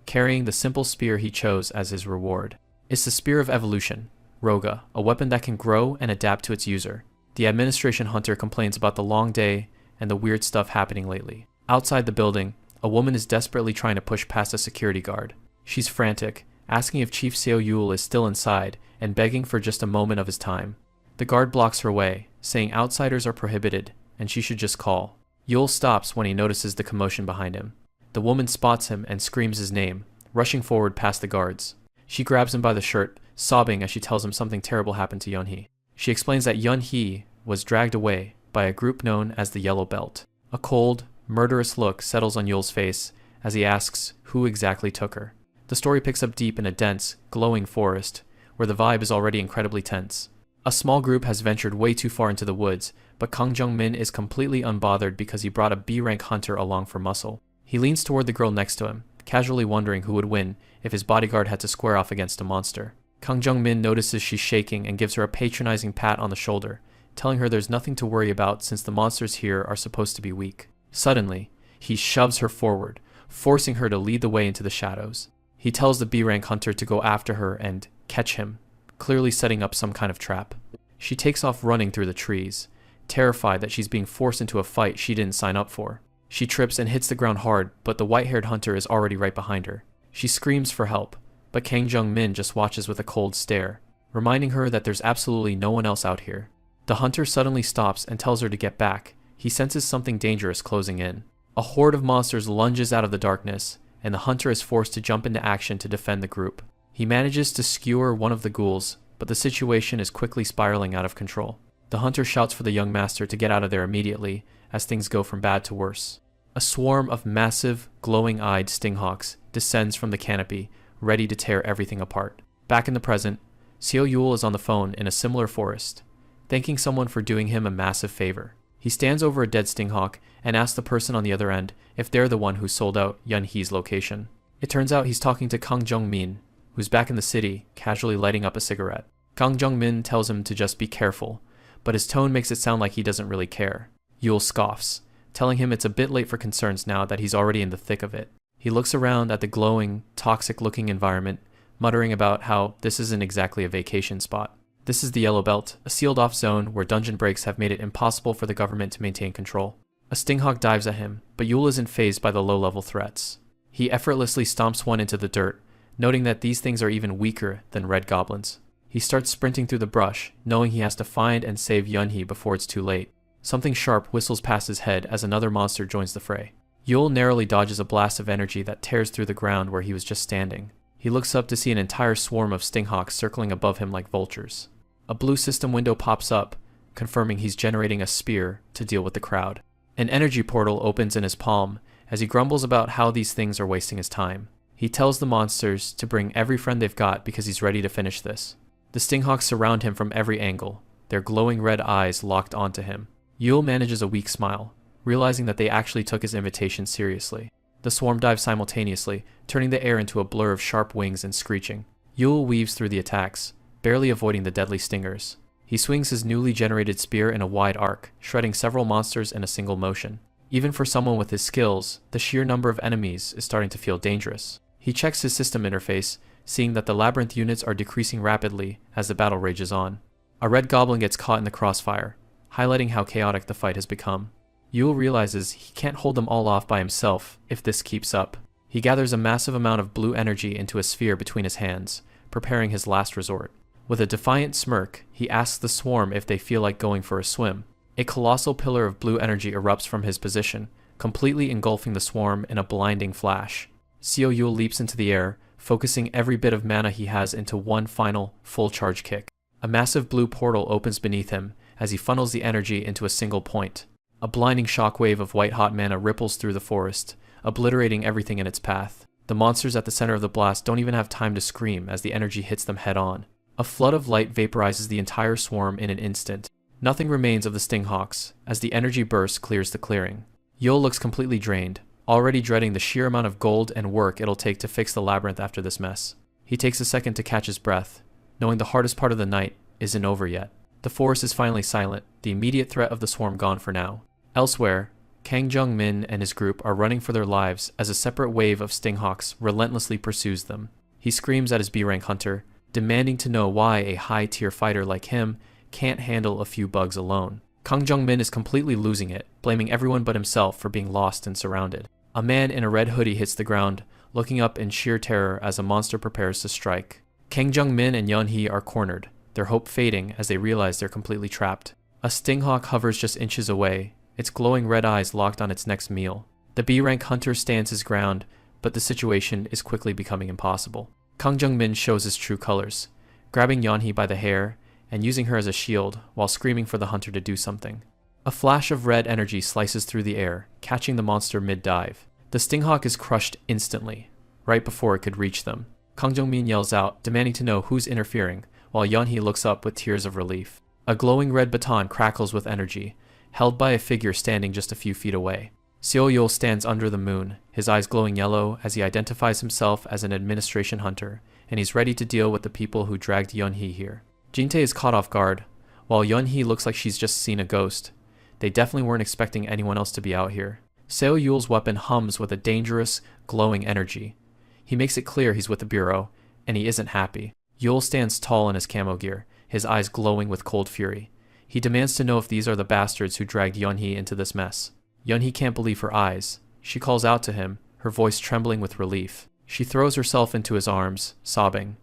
S1: carrying the simple spear he chose as his reward. It's the Spear of Evolution, Roga, a weapon that can grow and adapt to its user. The administration hunter complains about the long day and the weird stuff happening lately. Outside the building, a woman is desperately trying to push past a security guard. She's frantic, asking if Chief Seo Yul is still inside and begging for just a moment of his time. The guard blocks her way, saying outsiders are prohibited and she should just call. Yul stops when he notices the commotion behind him. The woman spots him and screams his name, rushing forward past the guards. She grabs him by the shirt, sobbing as she tells him something terrible happened to Yunhee. She explains that Yunhee was dragged away by a group known as the Yellow Belt. A cold, murderous look settles on Yul's face as he asks who exactly took her. The story picks up deep in a dense, glowing forest, where the vibe is already incredibly tense. A small group has ventured way too far into the woods, but Kang Jung-min is completely unbothered because he brought a B-rank hunter along for muscle. He leans toward the girl next to him, casually wondering who would win if his bodyguard had to square off against a monster. Kang Jung-min notices she's shaking and gives her a patronizing pat on the shoulder, telling her there's nothing to worry about since the monsters here are supposed to be weak. Suddenly, he shoves her forward, forcing her to lead the way into the shadows. He tells the B-rank hunter to go after her and catch him, clearly setting up some kind of trap. She takes off running through the trees, terrified that she's being forced into a fight she didn't sign up for. She trips and hits the ground hard, but the white-haired hunter is already right behind her. She screams for help, but Kang Jung-min just watches with a cold stare, reminding her that there's absolutely no one else out here. The hunter suddenly stops and tells her to get back. He senses something dangerous closing in. A horde of monsters lunges out of the darkness, and the hunter is forced to jump into action to defend the group. He manages to skewer one of the ghouls, but the situation is quickly spiraling out of control. The hunter shouts for the young master to get out of there immediately, as things go from bad to worse. A swarm of massive, glowing-eyed stinghawks descends from the canopy, ready to tear everything apart. Back in the present, Seo Yul is on the phone in a similar forest, thanking someone for doing him a massive favor. He stands over a dead stinghawk and asks the person on the other end if they're the one who sold out Yunhee's location. It turns out he's talking to Kang Jung-min, who's back in the city, casually lighting up a cigarette. Kang Jung-min tells him to just be careful, but his tone makes it sound like he doesn't really care. Yul scoffs, telling him it's a bit late for concerns now that he's already in the thick of it. He looks around at the glowing, toxic-looking environment, muttering about how this isn't exactly a vacation spot. This is the Yellow Belt, a sealed-off zone where dungeon breaks have made it impossible for the government to maintain control. A stinghawk dives at him, but Yul isn't fazed by the low-level threats. He effortlessly stomps one into the dirt, noting that these things are even weaker than red goblins. He starts sprinting through the brush, knowing he has to find and save Yunhee before it's too late. Something sharp whistles past his head as another monster joins the fray. Yul narrowly dodges a blast of energy that tears through the ground where he was just standing. He looks up to see an entire swarm of stinghawks circling above him like vultures. A blue system window pops up, confirming he's generating a spear to deal with the crowd. An energy portal opens in his palm as he grumbles about how these things are wasting his time. He tells the monsters to bring every friend they've got because he's ready to finish this. The stinghawks surround him from every angle, their glowing red eyes locked onto him. Yul manages a weak smile, realizing that they actually took his invitation seriously. The swarm dives simultaneously, turning the air into a blur of sharp wings and screeching. Yul weaves through the attacks, barely avoiding the deadly stingers. He swings his newly generated spear in a wide arc, shredding several monsters in a single motion. Even for someone with his skills, the sheer number of enemies is starting to feel dangerous. He checks his system interface, seeing that the labyrinth units are decreasing rapidly as the battle rages on. A red goblin gets caught in the crossfire, highlighting how chaotic the fight has become. Yul realizes he can't hold them all off by himself if this keeps up. He gathers a massive amount of blue energy into a sphere between his hands, preparing his last resort. With a defiant smirk, he asks the swarm if they feel like going for a swim. A colossal pillar of blue energy erupts from his position, completely engulfing the swarm in a blinding flash. Seo Yul leaps into the air, focusing every bit of mana he has into one final, full charge kick. A massive blue portal opens beneath him as he funnels the energy into a single point. A blinding shockwave of white-hot mana ripples through the forest, obliterating everything in its path. The monsters at the center of the blast don't even have time to scream as the energy hits them head-on. A flood of light vaporizes the entire swarm in an instant. Nothing remains of the Stinghawks as the energy burst clears the clearing. Yul looks completely drained, already dreading the sheer amount of gold and work it'll take to fix the labyrinth after this mess. He takes a second to catch his breath, knowing the hardest part of the night isn't over yet. The forest is finally silent, the immediate threat of the swarm gone for now. Elsewhere, Kang Jung-min and his group are running for their lives as a separate wave of Stinghawks relentlessly pursues them. He screams at his B-rank hunter, demanding to know why a high-tier fighter like him can't handle a few bugs alone. Kang Jung-min is completely losing it, blaming everyone but himself for being lost and surrounded. A man in a red hoodie hits the ground, looking up in sheer terror as a monster prepares to strike. Kang Jung-min and Yeon-hee are cornered, their hope fading as they realize they're completely trapped. A Stinghawk hovers just inches away, its glowing red eyes locked on its next meal. The B-rank hunter stands his ground, but the situation is quickly becoming impossible. Kang Jung-min shows his true colors, grabbing Yeon-hee by the hair and using her as a shield while screaming for the hunter to do something. A flash of red energy slices through the air, catching the monster mid-dive. The Stinghawk is crushed instantly, right before it could reach them. Kang Jung-min yells out, demanding to know who's interfering, while Yeon-hee looks up with tears of relief. A glowing red baton crackles with energy, held by a figure standing just a few feet away. Seo Yul stands under the moon, his eyes glowing yellow as he identifies himself as an administration hunter, and he's ready to deal with the people who dragged Yeon-hee here. Jin-tae is caught off guard. While Yeon-hee looks like she's just seen a ghost, they definitely weren't expecting anyone else to be out here. Seo Yul's weapon hums with a dangerous, glowing energy. He makes it clear he's with the Bureau, and he isn't happy. Yul stands tall in his camo gear, his eyes glowing with cold fury. He demands to know if these are the bastards who dragged Yeon-hee into this mess. Yeon-hee can't believe her eyes. She calls out to him, her voice trembling with relief. She throws herself into his arms, sobbing.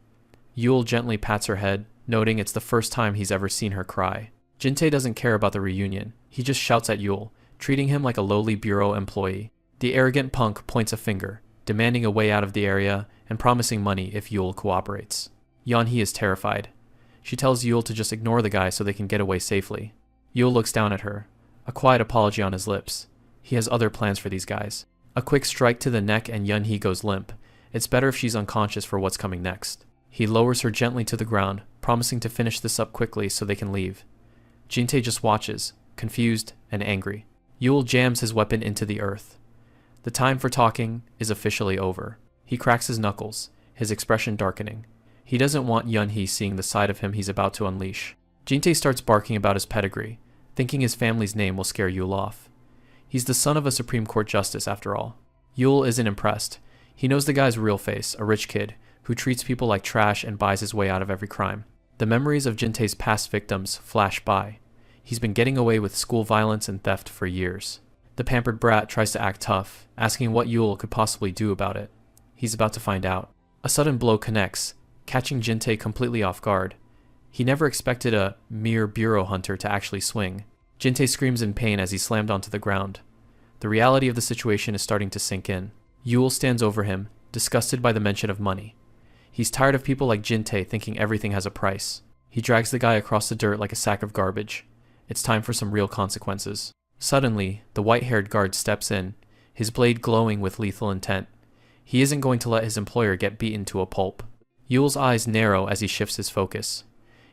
S1: Yul gently pats her head, noting it's the first time he's ever seen her cry. Jin-tae doesn't care about the reunion. He just shouts at Yul, treating him like a lowly Bureau employee. The arrogant punk points a finger, demanding a way out of the area and promising money if Yul cooperates. Yeon-hee is terrified. She tells Yul to just ignore the guy so they can get away safely. Yul looks down at her, a quiet apology on his lips. He has other plans for these guys. A quick strike to the neck and Yeon-hee goes limp. It's better if she's unconscious for what's coming next. He lowers her gently to the ground, promising to finish this up quickly so they can leave. Jin-tae just watches, confused and angry. Yul jams his weapon into the earth. The time for talking is officially over. He cracks his knuckles, his expression darkening. He doesn't want Yeon-hee seeing the side of him he's about to unleash. Jin-tae starts barking about his pedigree, thinking his family's name will scare Yul off. He's the son of a Supreme Court justice, after all. Yul isn't impressed. He knows the guy's real face, a rich kid, who treats people like trash and buys his way out of every crime. The memories of Jin-tae's past victims flash by. He's been getting away with school violence and theft for years. The pampered brat tries to act tough, asking what Yul could possibly do about it. He's about to find out. A sudden blow connects, catching Jin-tae completely off guard. He never expected a mere Bureau hunter to actually swing. Jin-tae screams in pain as he's slammed onto the ground. The reality of the situation is starting to sink in. Yul stands over him, disgusted by the mention of money. He's tired of people like Jin-tae thinking everything has a price. He drags the guy across the dirt like a sack of garbage. It's time for some real consequences. Suddenly, the white-haired guard steps in, his blade glowing with lethal intent. He isn't going to let his employer get beaten to a pulp. Yul's eyes narrow as he shifts his focus.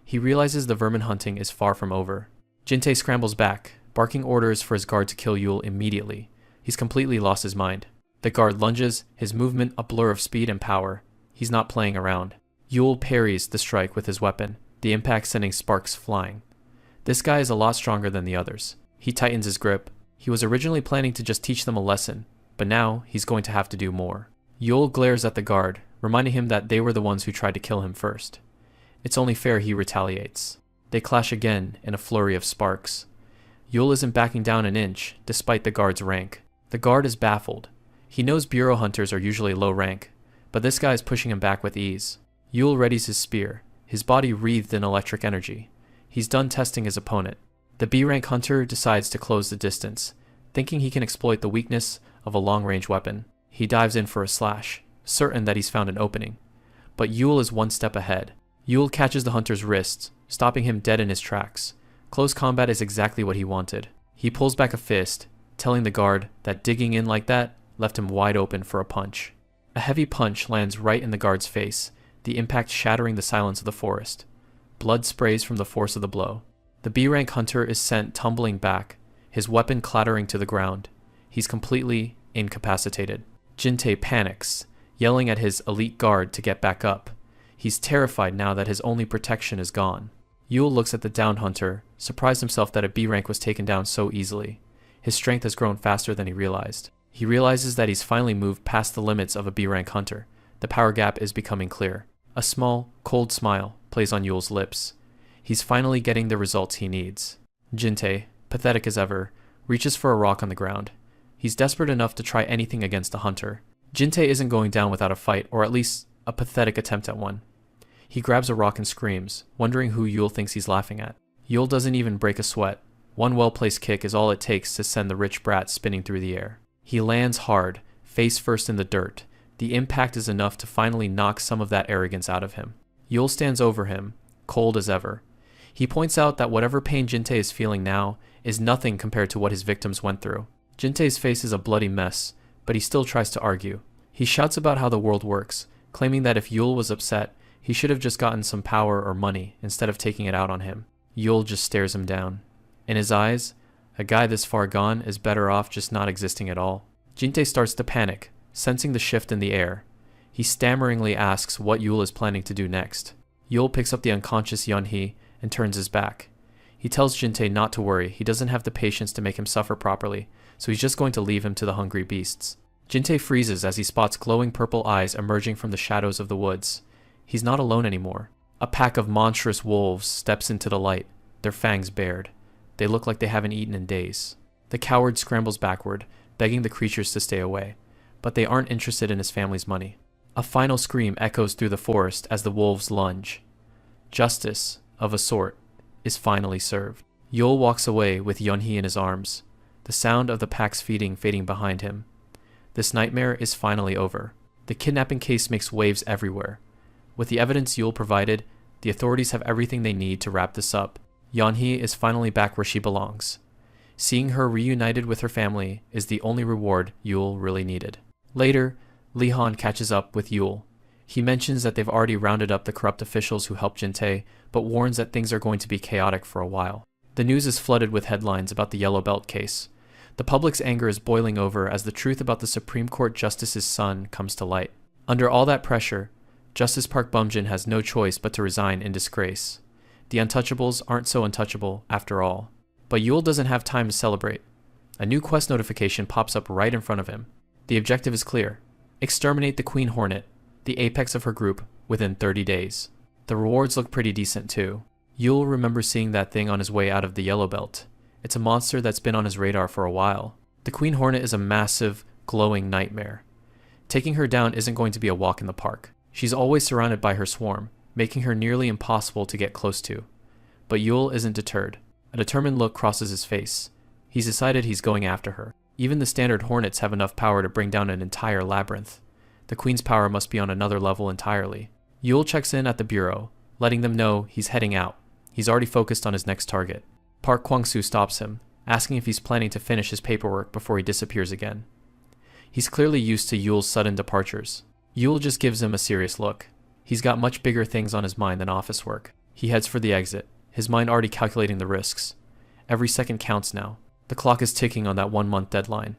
S1: He realizes the vermin hunting is far from over. Jin-tae scrambles back, barking orders for his guard to kill Yul immediately. He's completely lost his mind. The guard lunges, his movement a blur of speed and power. He's not playing around. Yul parries the strike with his weapon, the impact sending sparks flying. This guy is a lot stronger than the others. He tightens his grip. He was originally planning to just teach them a lesson, but now he's going to have to do more. Yul glares at the guard, reminding him that they were the ones who tried to kill him first. It's only fair he retaliates. They clash again in a flurry of sparks. Yul isn't backing down an inch, despite the guard's rank. The guard is baffled. He knows bureau hunters are usually low rank, but this guy is pushing him back with ease. Yule readies his spear, his body wreathed in electric energy. He's done testing his opponent. The B-rank hunter decides to close the distance, thinking he can exploit the weakness of a long-range weapon. He dives in for a slash, certain that he's found an opening. But Yule is one step ahead. Yule catches the hunter's wrists, stopping him dead in his tracks. Close combat is exactly what he wanted. He pulls back a fist, telling the guard that digging in like that left him wide open for a punch. A heavy punch lands right in the guard's face, the impact shattering the silence of the forest. Blood sprays from the force of the blow. The B-rank hunter is sent tumbling back, his weapon clattering to the ground. He's completely incapacitated. Jintei panics, yelling at his elite guard to get back up. He's terrified now that his only protection is gone. Yule looks at the downed hunter, surprised himself that a B-rank was taken down so easily. His strength has grown faster than he realized. He realizes that he's finally moved past the limits of a B-rank hunter. The power gap is becoming clear. A small, cold smile plays on Yule's lips. He's finally getting the results he needs. Jintei, pathetic as ever, reaches for a rock on the ground. He's desperate enough to try anything against the hunter. Jintei isn't going down without a fight, or at least a pathetic attempt at one. He grabs a rock and screams, wondering who Yule thinks he's laughing at. Yule doesn't even break a sweat. One well-placed kick is all it takes to send the rich brat spinning through the air. He lands hard, face first in the dirt. The impact is enough to finally knock some of that arrogance out of him. Yule stands over him, cold as ever. He points out that whatever pain Jintei is feeling now is nothing compared to what his victims went through. Jintei's face is a bloody mess, but he still tries to argue. He shouts about how the world works, claiming that if Yule was upset, he should have just gotten some power or money instead of taking it out on him. Yule just stares him down. In his eyes, a guy this far gone is better off just not existing at all. Jintei starts to panic, sensing the shift in the air. He stammeringly asks what Yule is planning to do next. Yule picks up the unconscious Yunhee and turns his back. He tells Jintei not to worry, he doesn't have the patience to make him suffer properly, so he's just going to leave him to the hungry beasts. Jintei freezes as he spots glowing purple eyes emerging from the shadows of the woods. He's not alone anymore. A pack of monstrous wolves steps into the light, their fangs bared. They look like they haven't eaten in days. The coward scrambles backward, begging the creatures to stay away, but they aren't interested in his family's money. A final scream echoes through the forest as the wolves lunge. Justice, of a sort, is finally served. Yule walks away with Yunhee in his arms, the sound of the pack's feeding fading behind him. This nightmare is finally over. The kidnapping case makes waves everywhere. With the evidence Yule provided, the authorities have everything they need to wrap this up. Yunhee is finally back where she belongs. Seeing her reunited with her family is the only reward Yule really needed. Later, Li-Han catches up with Yule. He mentions that they've already rounded up the corrupt officials who helped Jintei, but warns that things are going to be chaotic for a while. The news is flooded with headlines about the Yellow Belt case. The public's anger is boiling over as the truth about the Supreme Court Justice's son comes to light. Under all that pressure, Justice Park Bumjin has no choice but to resign in disgrace. The Untouchables aren't so untouchable after all. But Yule doesn't have time to celebrate. A new quest notification pops up right in front of him. The objective is clear. Exterminate the Queen Hornet, the apex of her group, within 30 days. The rewards look pretty decent too. Yule remembers seeing that thing on his way out of the Yellow Belt. It's a monster that's been on his radar for a while. The Queen Hornet is a massive, glowing nightmare. Taking her down isn't going to be a walk in the park. She's always surrounded by her swarm, making her nearly impossible to get close to. But Yule isn't deterred. A determined look crosses his face. He's decided he's going after her. Even the standard hornets have enough power to bring down an entire labyrinth. The Queen's power must be on another level entirely. Yule checks in at the bureau, letting them know he's heading out. He's already focused on his next target. Park Kwang-soo stops him, asking if he's planning to finish his paperwork before he disappears again. He's clearly used to Yule's sudden departures. Yule just gives him a serious look. He's got much bigger things on his mind than office work. He heads for the exit, his mind already calculating the risks. Every second counts now. The clock is ticking on that 1-month deadline.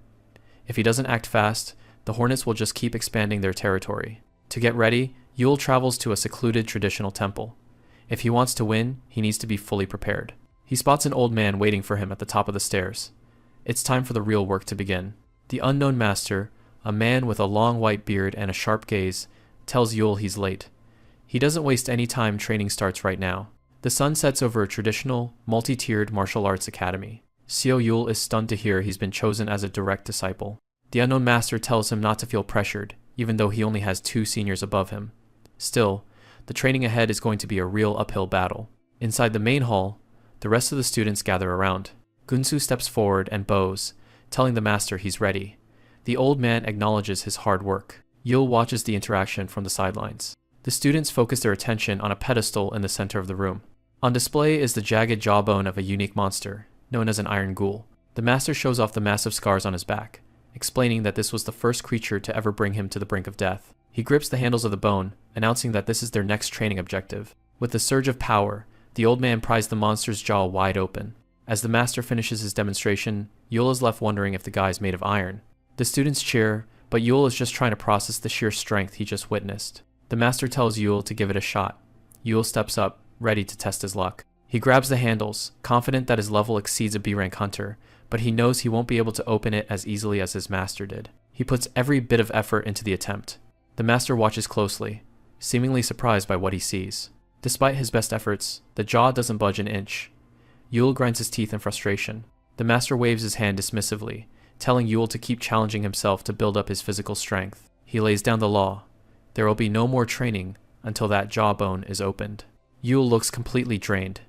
S1: If he doesn't act fast, the Hornets will just keep expanding their territory. To get ready, Yule travels to a secluded traditional temple. If he wants to win, he needs to be fully prepared. He spots an old man waiting for him at the top of the stairs. It's time for the real work to begin. The unknown master, a man with a long white beard and a sharp gaze, tells Yule he's late. He doesn't waste any time. Training starts right now. The sun sets over a traditional, multi-tiered martial arts academy. Seo Yule is stunned to hear he's been chosen as a direct disciple. The unknown master tells him not to feel pressured, even though he only has 2 seniors above him. Still, the training ahead is going to be a real uphill battle. Inside the main hall, the rest of the students gather around. Gunsu steps forward and bows, telling the master he's ready. The old man acknowledges his hard work. Yul watches the interaction from the sidelines. The students focus their attention on a pedestal in the center of the room. On display is the jagged jawbone of a unique monster, known as an iron ghoul. The master shows off the massive scars on his back, explaining that this was the first creature to ever bring him to the brink of death. He grips the handles of the bone, announcing that this is their next training objective. With a surge of power, the old man pries the monster's jaw wide open. As the master finishes his demonstration, Yul is left wondering if the guy is made of iron. The students cheer, but Yul is just trying to process the sheer strength he just witnessed. The master tells Yul to give it a shot. Yul steps up, ready to test his luck. He grabs the handles, confident that his level exceeds a B-rank hunter, but he knows he won't be able to open it as easily as his master did. He puts every bit of effort into the attempt. The master watches closely, seemingly surprised by what he sees. Despite his best efforts, the jaw doesn't budge an inch. Yul grinds his teeth in frustration. The master waves his hand dismissively, telling Yul to keep challenging himself to build up his physical strength. He lays down the law. There will be no more training until that jawbone is opened. Yul looks completely drained.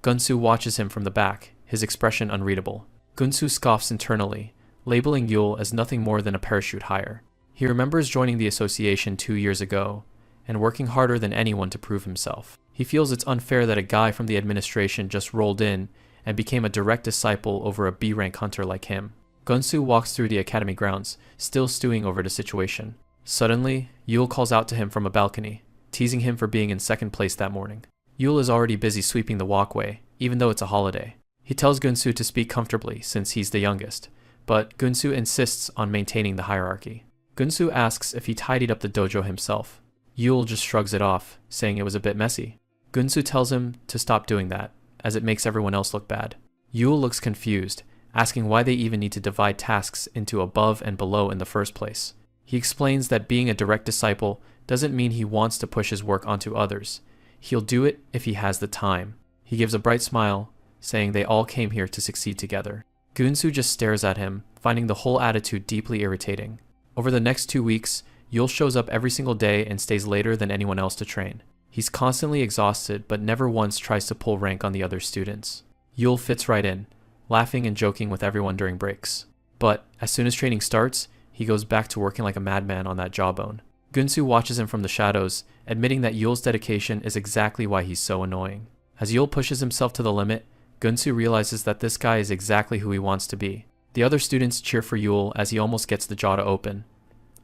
S1: Gunsu watches him from the back, his expression unreadable. Gunsu scoffs internally, labeling Yul as nothing more than a parachute hire. He remembers joining the association 2 years ago, and working harder than anyone to prove himself. He feels it's unfair that a guy from the administration just rolled in and became a direct disciple over a B-rank hunter like him. Gunsu walks through the academy grounds, still stewing over the situation. Suddenly, Yul calls out to him from a balcony, teasing him for being in second place that morning. Yul is already busy sweeping the walkway, even though it's a holiday. He tells Gunsu to speak comfortably since he's the youngest, but Gunsu insists on maintaining the hierarchy. Gunsu asks if he tidied up the dojo himself. Yul just shrugs it off, saying it was a bit messy. Gunsu tells him to stop doing that, as it makes everyone else look bad. Yul looks confused, asking why they even need to divide tasks into above and below in the first place. He explains that being a direct disciple doesn't mean he wants to push his work onto others. He'll do it if he has the time. He gives a bright smile, saying they all came here to succeed together. Gunsu just stares at him, finding the whole attitude deeply irritating. Over the next 2 weeks, Yul shows up every single day and stays later than anyone else to train. He's constantly exhausted, but never once tries to pull rank on the other students. Yul fits right in, laughing and joking with everyone during breaks. But as soon as training starts, he goes back to working like a madman on that jawbone. Gunsu watches him from the shadows, admitting that Yul's dedication is exactly why he's so annoying. As Yul pushes himself to the limit, Gunsu realizes that this guy is exactly who he wants to be. The other students cheer for Yul as he almost gets the jaw to open.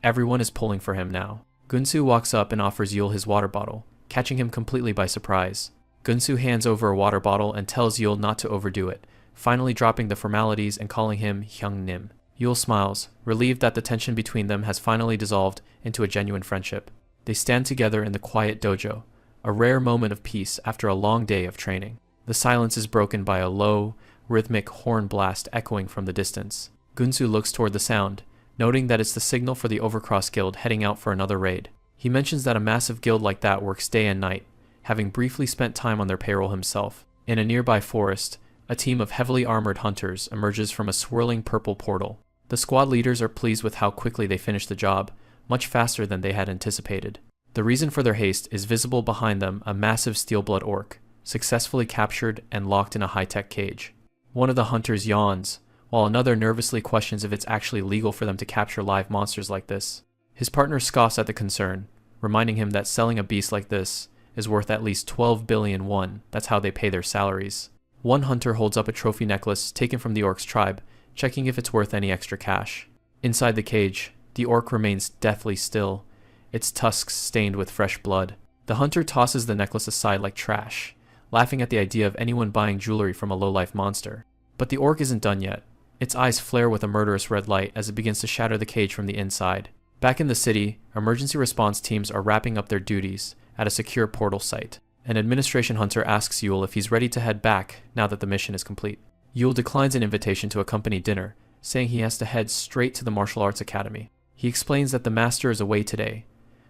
S1: Everyone is pulling for him now. Gunsu walks up and offers Yul his water bottle, catching him completely by surprise. Gunsu hands over a water bottle and tells Yul not to overdo it, finally dropping the formalities and calling him Hyungnim. Yul smiles, relieved that the tension between them has finally dissolved into a genuine friendship. They stand together in the quiet dojo, a rare moment of peace after a long day of training. The silence is broken by a low, rhythmic horn blast echoing from the distance. Gunsu looks toward the sound, noting that it's the signal for the Overcross Guild heading out for another raid. He mentions that a massive guild like that works day and night, having briefly spent time on their payroll himself. In a nearby forest, a team of heavily armored hunters emerges from a swirling purple portal. The squad leaders are pleased with how quickly they finish the job, much faster than they had anticipated. The reason for their haste is visible behind them, a massive steel-blood orc, successfully captured and locked in a high-tech cage. One of the hunters yawns, while another nervously questions if it's actually legal for them to capture live monsters like this. His partner scoffs at the concern, reminding him that selling a beast like this is worth at least 12 billion won. That's how they pay their salaries. One hunter holds up a trophy necklace taken from the orc's tribe, checking if it's worth any extra cash. Inside the cage, the orc remains deathly still, its tusks stained with fresh blood. The hunter tosses the necklace aside like trash, laughing at the idea of anyone buying jewelry from a low-life monster. But the orc isn't done yet. Its eyes flare with a murderous red light as it begins to shatter the cage from the inside. Back in the city, emergency response teams are wrapping up their duties at a secure portal site. An administration hunter asks Yul if he's ready to head back now that the mission is complete. Yul declines an invitation to accompany dinner, saying he has to head straight to the martial arts academy. He explains that the master is away today,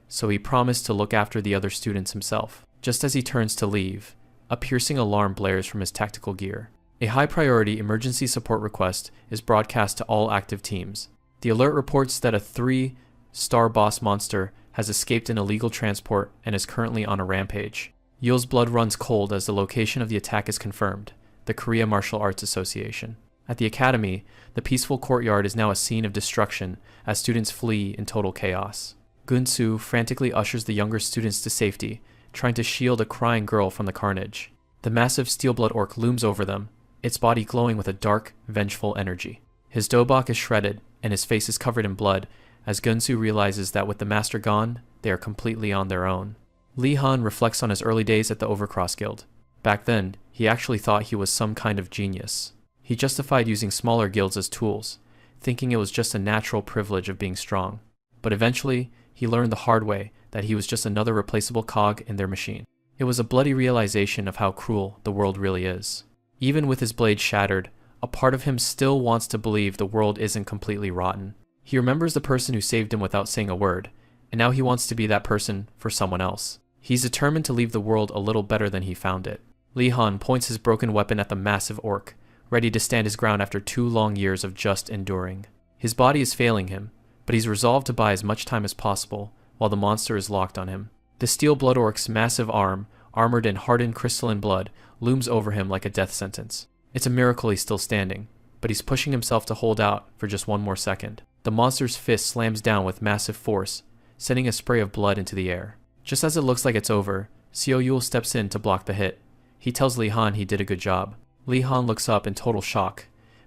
S1: so he promised to look after the other students himself. Just as he turns to leave, a piercing alarm blares from his tactical gear. A high-priority emergency support request is broadcast to all active teams. The alert reports that a 3-star boss monster has escaped an illegal transport and is currently on a rampage. Yul's blood runs cold as the location of the attack is confirmed, the Korea Martial Arts Association. At the academy, the peaceful courtyard is now a scene of destruction as students flee in total chaos. Gunsu frantically ushers the younger students to safety, trying to shield a crying girl from the carnage. The massive steel-blood orc looms over them, its body glowing with a dark, vengeful energy. His dobok is shredded, and his face is covered in blood, as Gunsu realizes that with the master gone, they are completely on their own. Lee Han reflects on his early days at the Overcross Guild. Back then, he actually thought he was some kind of genius. He justified using smaller guilds as tools, thinking it was just a natural privilege of being strong. But eventually, he learned the hard way that he was just another replaceable cog in their machine. It was a bloody realization of how cruel the world really is. Even with his blade shattered, a part of him still wants to believe the world isn't completely rotten. He remembers the person who saved him without saying a word, and now he wants to be that person for someone else. He's determined to leave the world a little better than he found it. Lee Han points his broken weapon at the massive orc, ready to stand his ground after 2 long years of just enduring. His body is failing him, but he's resolved to buy as much time as possible while the monster is locked on him. The steel blood orc's massive arm, armored in hardened crystalline blood, looms over him like a death sentence. It's a miracle he's still standing, but he's pushing himself to hold out for just 1 more second. The monster's fist slams down with massive force, sending a spray of blood into the air. Just as it looks like it's over, Seo Yul steps in to block the hit. He tells Lee Han he did a good job. Lee Han looks up in total shock,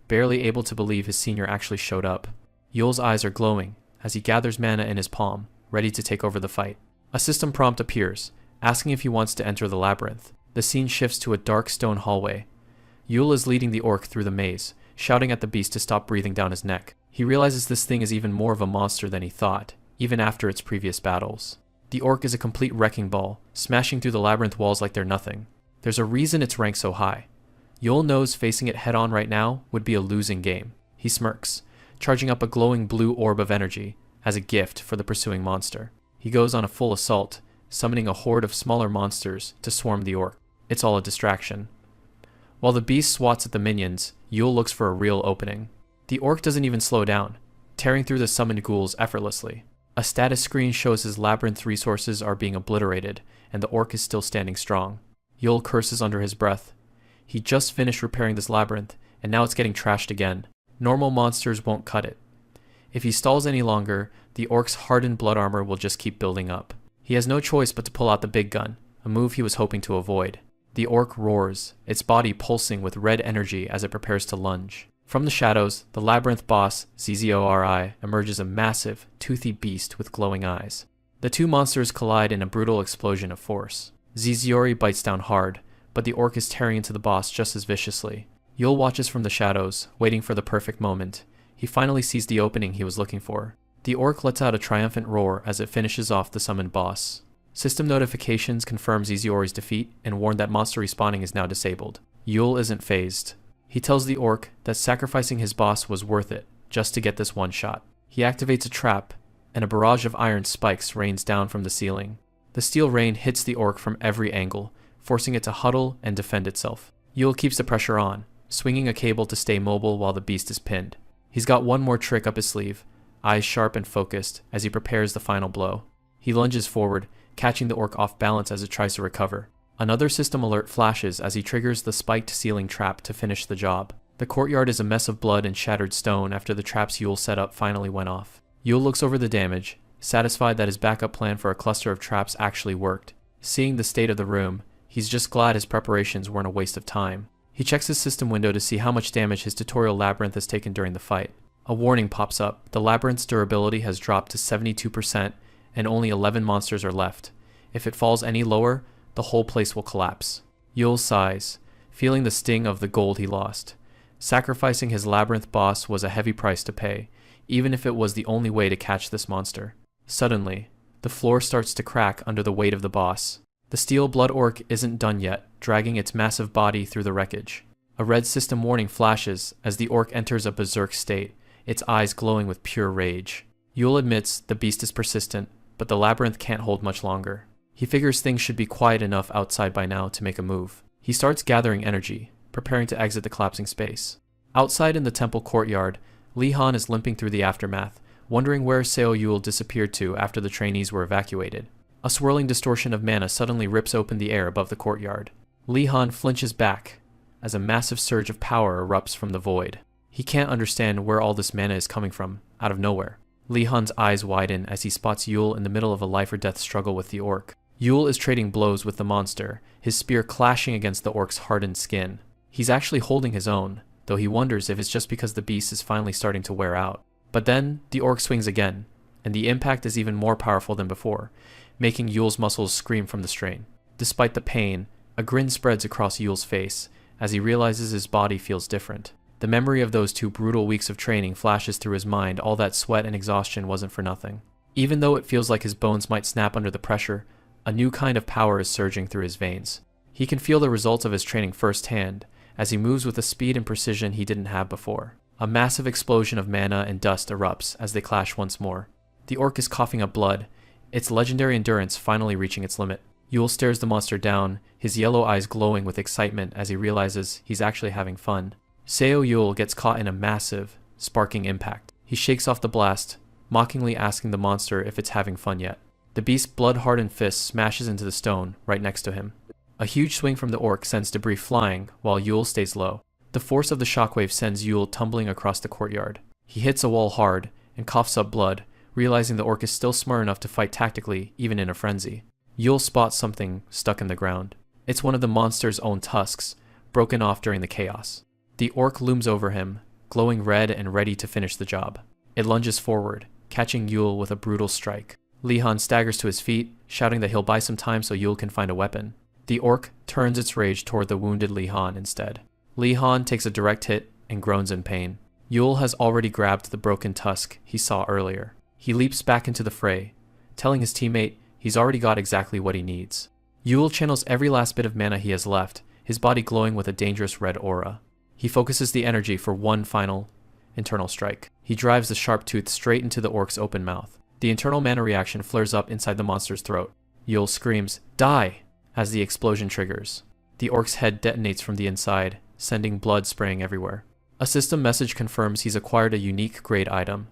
S1: barely able to believe his senior actually showed up. Yul's eyes are glowing as he gathers mana in his palm, ready to take over the fight. A system prompt appears, asking if he wants to enter the labyrinth. The scene shifts to a dark stone hallway. Yul is leading the orc through the maze, shouting at the beast to stop breathing down his neck. He realizes this thing is even more of a monster than he thought, even after its previous battles. The orc is a complete wrecking ball, smashing through the labyrinth walls like they're nothing. There's a reason it's ranked so high. Yul knows facing it head-on right now would be a losing game. He smirks, charging up a glowing blue orb of energy as a gift for the pursuing monster. He goes on a full assault, summoning a horde of smaller monsters to swarm the orc. It's all a distraction. While the beast swats at the minions, Yul looks for a real opening. The orc doesn't even slow down, tearing through the summoned ghouls effortlessly. A status screen shows his labyrinth resources are being obliterated, and the orc is still standing strong. Yul curses under his breath. He just finished repairing this labyrinth, and now it's getting trashed again. Normal monsters won't cut it. If he stalls any longer, the orc's hardened blood armor will just keep building up. He has no choice but to pull out the big gun, a move he was hoping to avoid. The orc roars, its body pulsing with red energy as it prepares to lunge. From the shadows, the labyrinth boss, Zzori, emerges a massive, toothy beast with glowing eyes. The two monsters collide in a brutal explosion of force. Zzori bites down hard, but the orc is tearing into the boss just as viciously. Yul watches from the shadows, waiting for the perfect moment. He finally sees the opening he was looking for. The orc lets out a triumphant roar as it finishes off the summoned boss. System notifications confirm Zzori's defeat and warn that monster respawning is now disabled. Yul isn't phased. He tells the orc that sacrificing his boss was worth it, just to get this one shot. He activates a trap, and a barrage of iron spikes rains down from the ceiling. The steel rain hits the orc from every angle, forcing it to huddle and defend itself. Yul keeps the pressure on, swinging a cable to stay mobile while the beast is pinned. He's got one more trick up his sleeve, eyes sharp and focused as he prepares the final blow. He lunges forward, catching the orc off balance as it tries to recover. Another system alert flashes as he triggers the spiked ceiling trap to finish the job. The courtyard is a mess of blood and shattered stone after the traps Yul set up finally went off. Yul looks over the damage, satisfied that his backup plan for a cluster of traps actually worked. Seeing the state of the room, he's just glad his preparations weren't a waste of time. He checks his system window to see how much damage his tutorial labyrinth has taken during the fight. A warning pops up. The labyrinth's durability has dropped to 72%, and only 11 monsters are left. If it falls any lower, the whole place will collapse. Yul sighs, feeling the sting of the gold he lost. Sacrificing his labyrinth boss was a heavy price to pay, even if it was the only way to catch this monster. Suddenly, the floor starts to crack under the weight of the boss. The steel blood orc isn't done yet, dragging its massive body through the wreckage. A red system warning flashes as the orc enters a berserk state, its eyes glowing with pure rage. Yul admits the beast is persistent, but the labyrinth can't hold much longer. He figures things should be quiet enough outside by now to make a move. He starts gathering energy, preparing to exit the collapsing space. Outside in the temple courtyard, Lee Han is limping through the aftermath, wondering where Seo Yul disappeared to after the trainees were evacuated. A swirling distortion of mana suddenly rips open the air above the courtyard. Lee Han flinches back as a massive surge of power erupts from the void. He can't understand where all this mana is coming from, out of nowhere. Lee Han's eyes widen as he spots Yul in the middle of a life-or-death struggle with the orc. Yul is trading blows with the monster, his spear clashing against the orc's hardened skin. He's actually holding his own, though he wonders if it's just because the beast is finally starting to wear out. But then, the orc swings again, and the impact is even more powerful than before, making Yul's muscles scream from the strain. Despite the pain, a grin spreads across Yul's face as he realizes his body feels different. The memory of those 2 brutal weeks of training flashes through his mind. All that sweat and exhaustion wasn't for nothing. Even though it feels like his bones might snap under the pressure, a new kind of power is surging through his veins. He can feel the results of his training firsthand as he moves with a speed and precision he didn't have before. A massive explosion of mana and dust erupts as they clash once more. The orc is coughing up blood, its legendary endurance finally reaching its limit. Yul stares the monster down, his yellow eyes glowing with excitement as he realizes he's actually having fun. Seo Yul gets caught in a massive, sparking impact. He shakes off the blast, mockingly asking the monster if it's having fun yet. The beast's blood-hardened fist smashes into the stone right next to him. A huge swing from the orc sends debris flying while Yul stays low. The force of the shockwave sends Yul tumbling across the courtyard. He hits a wall hard and coughs up blood, realizing the orc is still smart enough to fight tactically, even in a frenzy. Yul spots something stuck in the ground. It's one of the monster's own tusks, broken off during the chaos. The orc looms over him, glowing red and ready to finish the job. It lunges forward, catching Yul with a brutal strike. Lee Han staggers to his feet, shouting that he'll buy some time so Yul can find a weapon. The orc turns its rage toward the wounded Lee Han instead. Lee Han takes a direct hit and groans in pain. Yul has already grabbed the broken tusk he saw earlier. He leaps back into the fray, telling his teammate he's already got exactly what he needs. Yul channels every last bit of mana he has left, his body glowing with a dangerous red aura. He focuses the energy for one final internal strike. He drives the sharp tooth straight into the orc's open mouth. The internal mana reaction flares up inside the monster's throat. Yul screams, "Die!" as the explosion triggers. The orc's head detonates from the inside, sending blood spraying everywhere. A system message confirms he's acquired a unique grade item,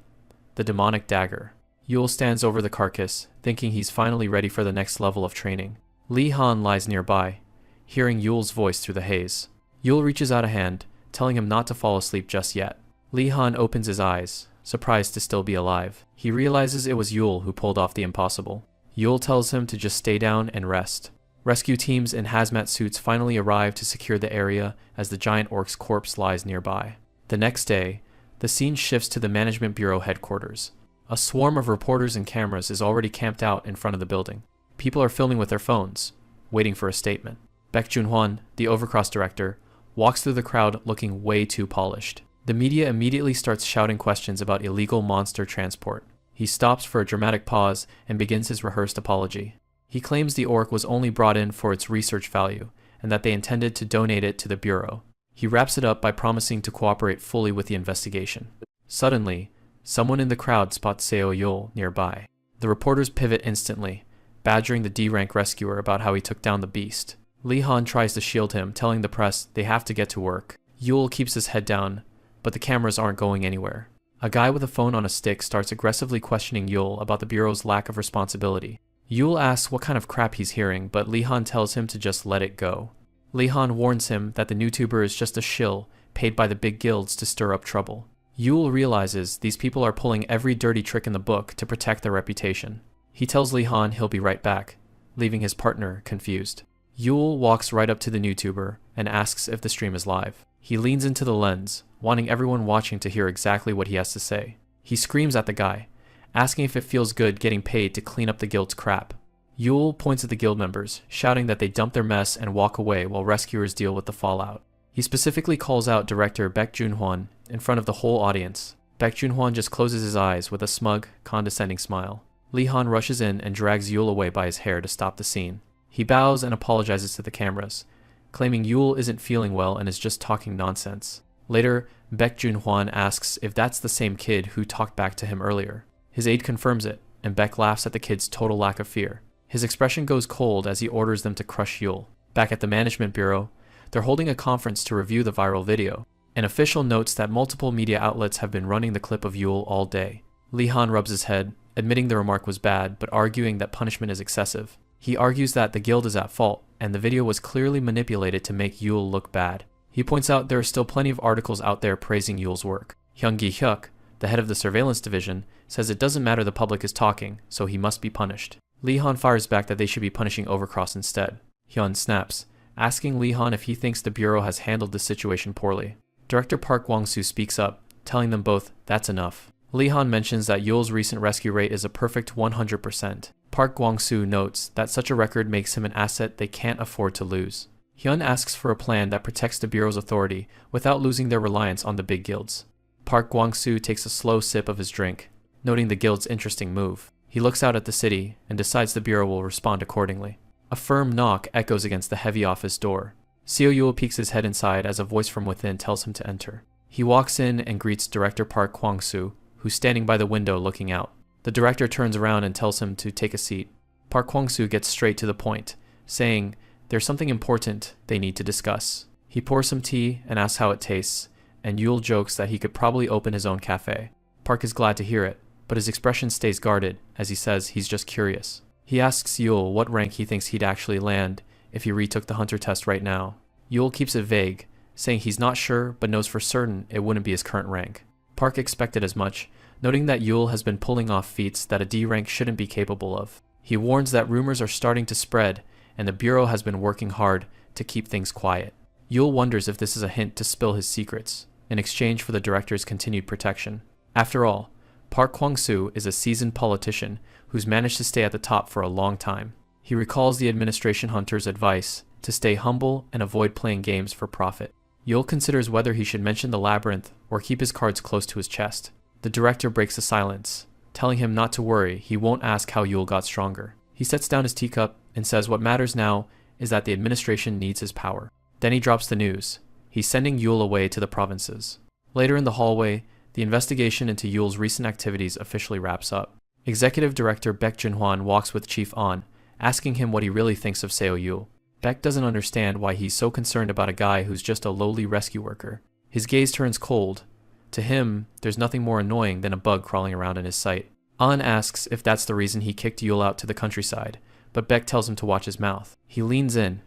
S1: the demonic dagger. Yul stands over the carcass, thinking he's finally ready for the next level of training. Lee Han lies nearby, hearing Yul's voice through the haze. Yul reaches out a hand, telling him not to fall asleep just yet. Lee Han opens his eyes, surprised to still be alive. He realizes it was Yul who pulled off the impossible. Yul tells him to just stay down and rest. Rescue teams in hazmat suits finally arrive to secure the area as the giant orc's corpse lies nearby. The next day, the scene shifts to the Management Bureau headquarters. A swarm of reporters and cameras is already camped out in front of the building. People are filming with their phones, waiting for a statement. Baek Joon-hwan, the Overcross director, walks through the crowd looking way too polished. The media immediately starts shouting questions about illegal monster transport. He stops for a dramatic pause and begins his rehearsed apology. He claims the orc was only brought in for its research value, and that they intended to donate it to the Bureau. He wraps it up by promising to cooperate fully with the investigation. Suddenly, someone in the crowd spots Seo Yul nearby. The reporters pivot instantly, badgering the D-rank rescuer about how he took down the beast. Lee Han tries to shield him, telling the press they have to get to work. Yul keeps his head down, but the cameras aren't going anywhere. A guy with a phone on a stick starts aggressively questioning Yul about the Bureau's lack of responsibility. Yul asks what kind of crap he's hearing, but Lee Han tells him to just let it go. Lee Han warns him that the YouTuber is just a shill paid by the big guilds to stir up trouble. Yul realizes these people are pulling every dirty trick in the book to protect their reputation. He tells Lee Han he'll be right back, leaving his partner confused. Yul walks right up to the YouTuber and asks if the stream is live. He leans into the lens, wanting everyone watching to hear exactly what he has to say. He screams at the guy, asking if it feels good getting paid to clean up the guild's crap. Yul points at the guild members, shouting that they dump their mess and walk away while rescuers deal with the fallout. He specifically calls out director Baek Joon-hwan in front of the whole audience. Baek Joon-hwan just closes his eyes with a smug, condescending smile. Lee Han rushes in and drags Yul away by his hair to stop the scene. He bows and apologizes to the cameras, claiming Yul isn't feeling well and is just talking nonsense. Later, Baek Joon-hwan asks if that's the same kid who talked back to him earlier. His aide confirms it, and Baek laughs at the kid's total lack of fear. His expression goes cold as he orders them to crush Yul. Back at the Management Bureau, they're holding a conference to review the viral video. An official notes that multiple media outlets have been running the clip of Yule all day. Lee Han rubs his head, admitting the remark was bad, but arguing that punishment is excessive. He argues that the guild is at fault, and the video was clearly manipulated to make Yule look bad. He points out there are still plenty of articles out there praising Yule's work. Hyung-gi Hyuk, the head of the surveillance division, says it doesn't matter the public is talking, so he must be punished. Lee Han fires back that they should be punishing Overcross instead. Hyun snaps, asking Lee Han if he thinks the bureau has handled the situation poorly. Director Park Kwang-soo speaks up, telling them both that's enough. Lee Han mentions that Yule's recent rescue rate is a perfect 100%. Park Kwang-soo notes that such a record makes him an asset they can't afford to lose. Hyun asks for a plan that protects the bureau's authority without losing their reliance on the big guilds. Park Kwang-soo takes a slow sip of his drink, noting the guild's interesting move. He looks out at the city and decides the bureau will respond accordingly. A firm knock echoes against the heavy office door. Seo Yul peeks his head inside as a voice from within tells him to enter. He walks in and greets Director Park Kwang-soo, who's standing by the window looking out. The director turns around and tells him to take a seat. Park Kwang-soo gets straight to the point, saying there's something important they need to discuss. He pours some tea and asks how it tastes, and Yul jokes that he could probably open his own cafe. Park is glad to hear it, but his expression stays guarded as he says he's just curious. He asks Yul what rank he thinks he'd actually land if he retook the hunter test right now. Yul keeps it vague, saying he's not sure but knows for certain it wouldn't be his current rank. Park expected as much, noting that Yul has been pulling off feats that a D rank shouldn't be capable of. He warns that rumors are starting to spread, and the bureau has been working hard to keep things quiet. Yul wonders if this is a hint to spill his secrets, in exchange for the director's continued protection. After all, Park Kwang-soo is a seasoned politician who's managed to stay at the top for a long time. He recalls the administration hunter's advice to stay humble and avoid playing games for profit. Yul considers whether he should mention the labyrinth or keep his cards close to his chest. The director breaks the silence, telling him not to worry, he won't ask how Yul got stronger. He sets down his teacup and says what matters now is that the administration needs his power. Then he drops the news. He's sending Yul away to the provinces. Later in the hallway, the investigation into Yul's recent activities officially wraps up. Executive Director Baek Jin-hwan walks with Chief On, asking him what he really thinks of Seo Yul. Baek doesn't understand why he's so concerned about a guy who's just a lowly rescue worker. His gaze turns cold. To him, there's nothing more annoying than a bug crawling around in his sight. An asks if that's the reason he kicked Yul out to the countryside, but Baek tells him to watch his mouth. He leans in,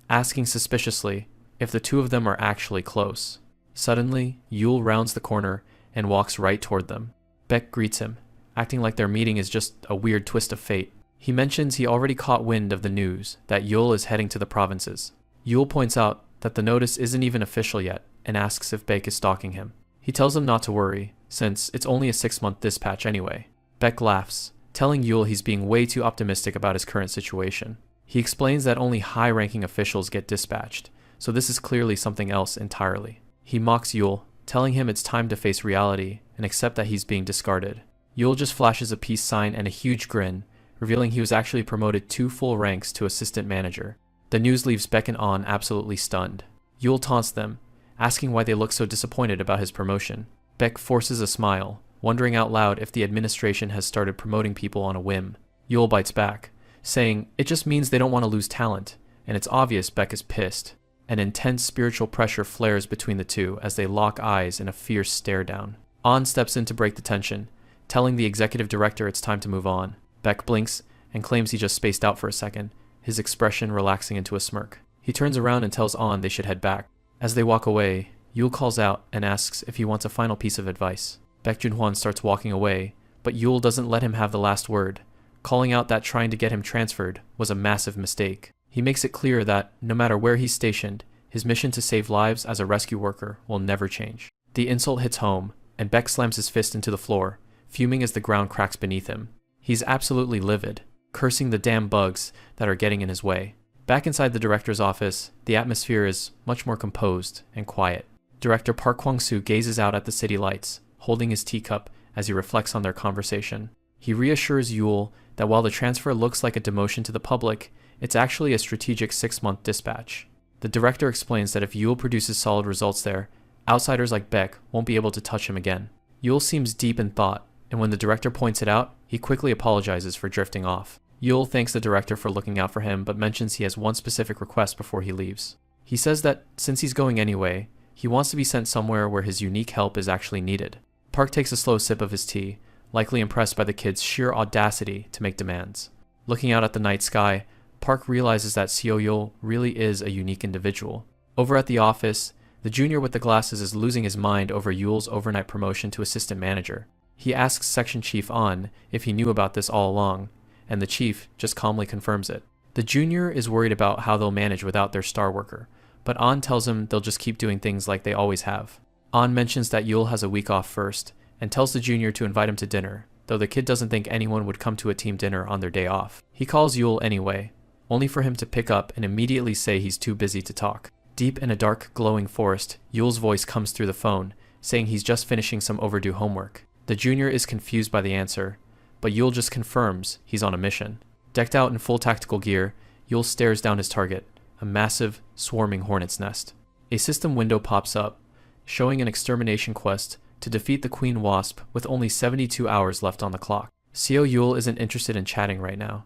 S1: asking suspiciously if the two of them are actually close. Suddenly, Yul rounds the corner and walks right toward them. Baek greets him, acting like their meeting is just a weird twist of fate. He mentions he already caught wind of the news that Yul is heading to the provinces. Yul points out that the notice isn't even official yet and asks if Baek is stalking him. He tells him not to worry, since it's only a 6-month dispatch anyway. Baek laughs, telling Yul he's being way too optimistic about his current situation. He explains that only high-ranking officials get dispatched, so this is clearly something else entirely. He mocks Yul, telling him it's time to face reality and accept that he's being discarded. Yul just flashes a peace sign and a huge grin, revealing he was actually promoted 2 full ranks to assistant manager. The news leaves Baek and On absolutely stunned. Yul taunts them, asking why they look so disappointed about his promotion. Baek forces a smile, wondering out loud if the administration has started promoting people on a whim. Yul bites back, saying it just means they don't want to lose talent, and it's obvious Baek is pissed. An intense spiritual pressure flares between the two as they lock eyes in a fierce stare down. On steps in to break the tension, telling the executive director it's time to move on. Baek blinks and claims he just spaced out for a second, his expression relaxing into a smirk. He turns around and tells On they should head back. As they walk away, Yul calls out and asks if he wants a final piece of advice. Baek Jin-hwan starts walking away, but Yul doesn't let him have the last word, calling out that trying to get him transferred was a massive mistake. He makes it clear that, no matter where he's stationed, his mission to save lives as a rescue worker will never change. The insult hits home, and Baek slams his fist into the floor, fuming as the ground cracks beneath him. He's absolutely livid, cursing the damn bugs that are getting in his way. Back inside the director's office, the atmosphere is much more composed and quiet. Director Park Kwang-soo gazes out at the city lights, holding his teacup as he reflects on their conversation. He reassures Yul that while the transfer looks like a demotion to the public, it's actually a strategic 6-month dispatch. The director explains that if Yul produces solid results there, outsiders like Baek won't be able to touch him again. Yul seems deep in thought, and when the director points it out, he quickly apologizes for drifting off. Yul thanks the director for looking out for him, but mentions he has one specific request before he leaves. He says that since he's going anyway, He wants to be sent somewhere where his unique help is actually needed. Park takes a slow sip of his tea, likely impressed by the kid's sheer audacity to make demands. Looking out at the night sky, Park realizes that Seo-yul really is a unique individual. Over at the office, the junior with the glasses is losing his mind over Yul's overnight promotion to assistant manager. He asks Section Chief An if he knew about this all along, and the chief just calmly confirms it. The junior is worried about how they'll manage without their star worker, but An tells him they'll just keep doing things like they always have. An mentions that Yul has a week off first, and tells the junior to invite him to dinner, though the kid doesn't think anyone would come to a team dinner on their day off. He calls Yul anyway, only for him to pick up and immediately say he's too busy to talk. Deep in a dark, glowing forest, Yul's voice comes through the phone, saying he's just finishing some overdue homework. The junior is confused by the answer, but Yul just confirms he's on a mission. Decked out in full tactical gear, Yul stares down his target, a massive, swarming hornet's nest. A system window pops up, showing an extermination quest to defeat the Queen Wasp with only 72 hours left on the clock. Seo-yul isn't interested in chatting right now.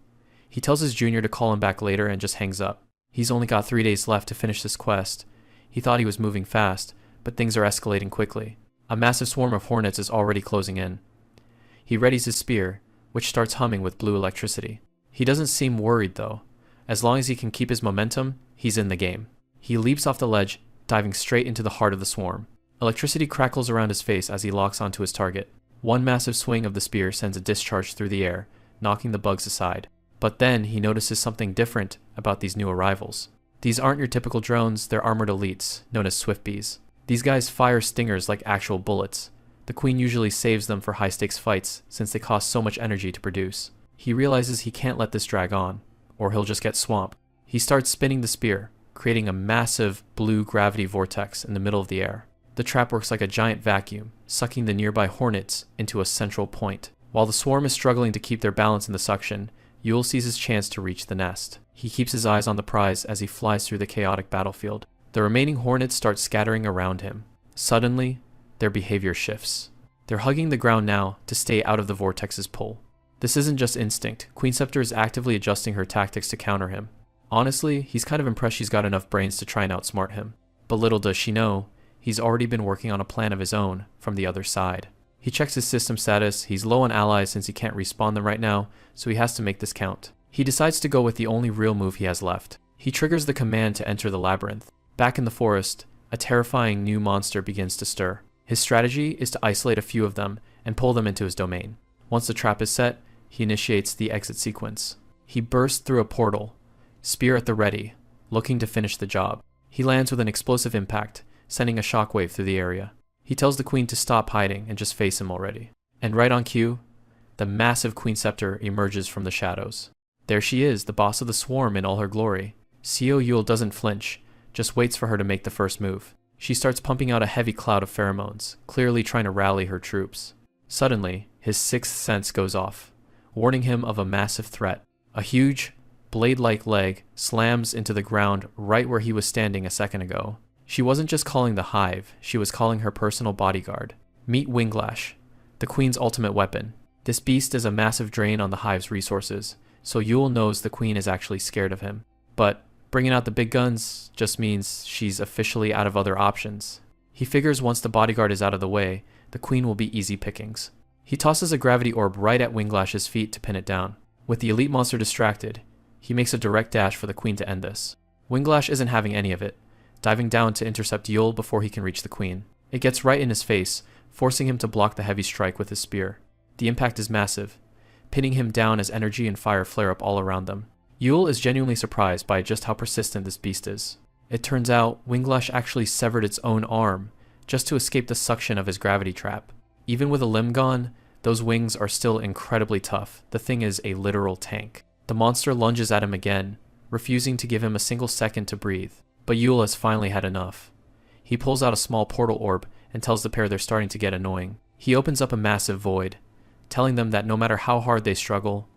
S1: He tells his junior to call him back later and just hangs up. He's only got 3 days left to finish this quest. He thought he was moving fast, but things are escalating quickly. A massive swarm of hornets is already closing in. He readies his spear, which starts humming with blue electricity. He doesn't seem worried though. As long as he can keep his momentum, he's in the game. He leaps off the ledge, diving straight into the heart of the swarm. Electricity crackles around his face as he locks onto his target. One massive swing of the spear sends a discharge through the air, knocking the bugs aside. But then he notices something different about these new arrivals. These aren't your typical drones, they're armored elites, known as Swift Bees. These guys fire stingers like actual bullets. The Queen usually saves them for high-stakes fights, since they cost so much energy to produce. He realizes he can't let this drag on, or he'll just get swamped. He starts spinning the spear, creating a massive blue gravity vortex in the middle of the air. The trap works like a giant vacuum, sucking the nearby hornets into a central point. While the swarm is struggling to keep their balance in the suction, Yul sees his chance to reach the nest. He keeps his eyes on the prize as he flies through the chaotic battlefield. The remaining hornets start scattering around him. Suddenly, their behavior shifts. They're hugging the ground now to stay out of the vortex's pull. This isn't just instinct. Queen Scepter is actively adjusting her tactics to counter him. Honestly, he's kind of impressed she's got enough brains to try and outsmart him. But little does she know, he's already been working on a plan of his own from the other side. He checks his system status. He's low on allies since he can't respawn them right now, so he has to make this count. He decides to go with the only real move he has left. He triggers the command to enter the labyrinth. Back in the forest, a terrifying new monster begins to stir. His strategy is to isolate a few of them and pull them into his domain. Once the trap is set, he initiates the exit sequence. He bursts through a portal, spear at the ready, looking to finish the job. He lands with an explosive impact, sending a shockwave through the area. He tells the Queen to stop hiding and just face him already. And right on cue, the massive Queen Scepter emerges from the shadows. There she is, the boss of the swarm in all her glory. Seo-yul doesn't flinch, just waits for her to make the first move. She starts pumping out a heavy cloud of pheromones, clearly trying to rally her troops. Suddenly, his sixth sense goes off, warning him of a massive threat. A huge, blade-like leg slams into the ground right where he was standing a second ago. She wasn't just calling the hive, she was calling her personal bodyguard. Meet Winglash, the Queen's ultimate weapon. This beast is a massive drain on the hive's resources, so Yul knows the Queen is actually scared of him. But bringing out the big guns just means she's officially out of other options. He figures once the bodyguard is out of the way, the Queen will be easy pickings. He tosses a gravity orb right at Winglash's feet to pin it down. With the elite monster distracted, he makes a direct dash for the Queen to end this. Winglash isn't having any of it, diving down to intercept Yul before he can reach the Queen. It gets right in his face, forcing him to block the heavy strike with his spear. The impact is massive, pinning him down as energy and fire flare up all around them. Yul is genuinely surprised by just how persistent this beast is. It turns out Winglash actually severed its own arm, just to escape the suction of his gravity trap. Even with a limb gone, those wings are still incredibly tough. The thing is a literal tank. The monster lunges at him again, refusing to give him a single second to breathe. But Yul has finally had enough. He pulls out a small portal orb and tells the pair they're starting to get annoying. He opens up a massive void, telling them that no matter how hard they struggle,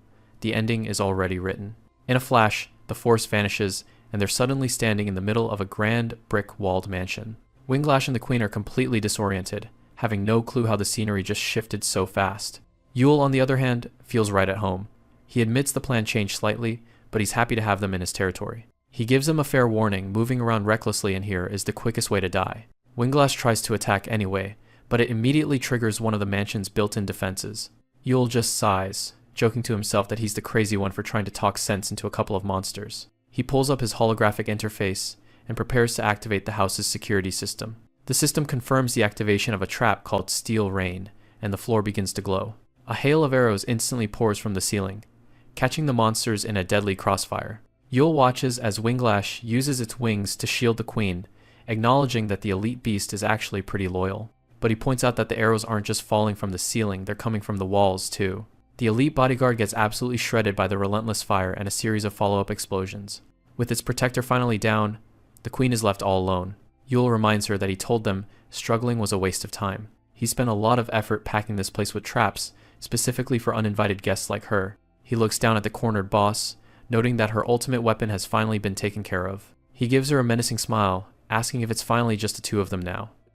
S1: the ending is already written. In a flash, the force vanishes, and they're suddenly standing in the middle of a grand brick-walled mansion. Winglash and the Queen are completely disoriented, having no clue how the scenery just shifted so fast. Yul, on the other hand, feels right at home. He admits the plan changed slightly, but he's happy to have them in his territory. He gives them a fair warning. Moving around recklessly in here is the quickest way to die. Winglash tries to attack anyway, but it immediately triggers one of the mansion's built-in defenses. Yule just sighs, joking to himself that he's the crazy one for trying to talk sense into a couple of monsters. He pulls up his holographic interface and prepares to activate the house's security system. The system confirms the activation of a trap called Steel Rain, and the floor begins to glow. A hail of arrows instantly pours from the ceiling, catching the monsters in a deadly crossfire. Yule watches as Winglash uses its wings to shield the queen, acknowledging that the elite beast is actually pretty loyal. But he points out that the arrows aren't just falling from the ceiling, they're coming from the walls too. The elite bodyguard gets absolutely shredded by the relentless fire and a series of follow-up explosions. With its protector finally down, the queen is left all alone. Yule reminds her that he told them struggling was a waste of time. He spent a lot of effort packing this place with traps, specifically for uninvited guests like her. He looks down at the cornered boss, noting that her ultimate weapon has finally been taken care of. He gives her a menacing smile, asking if it's finally just the two of them now.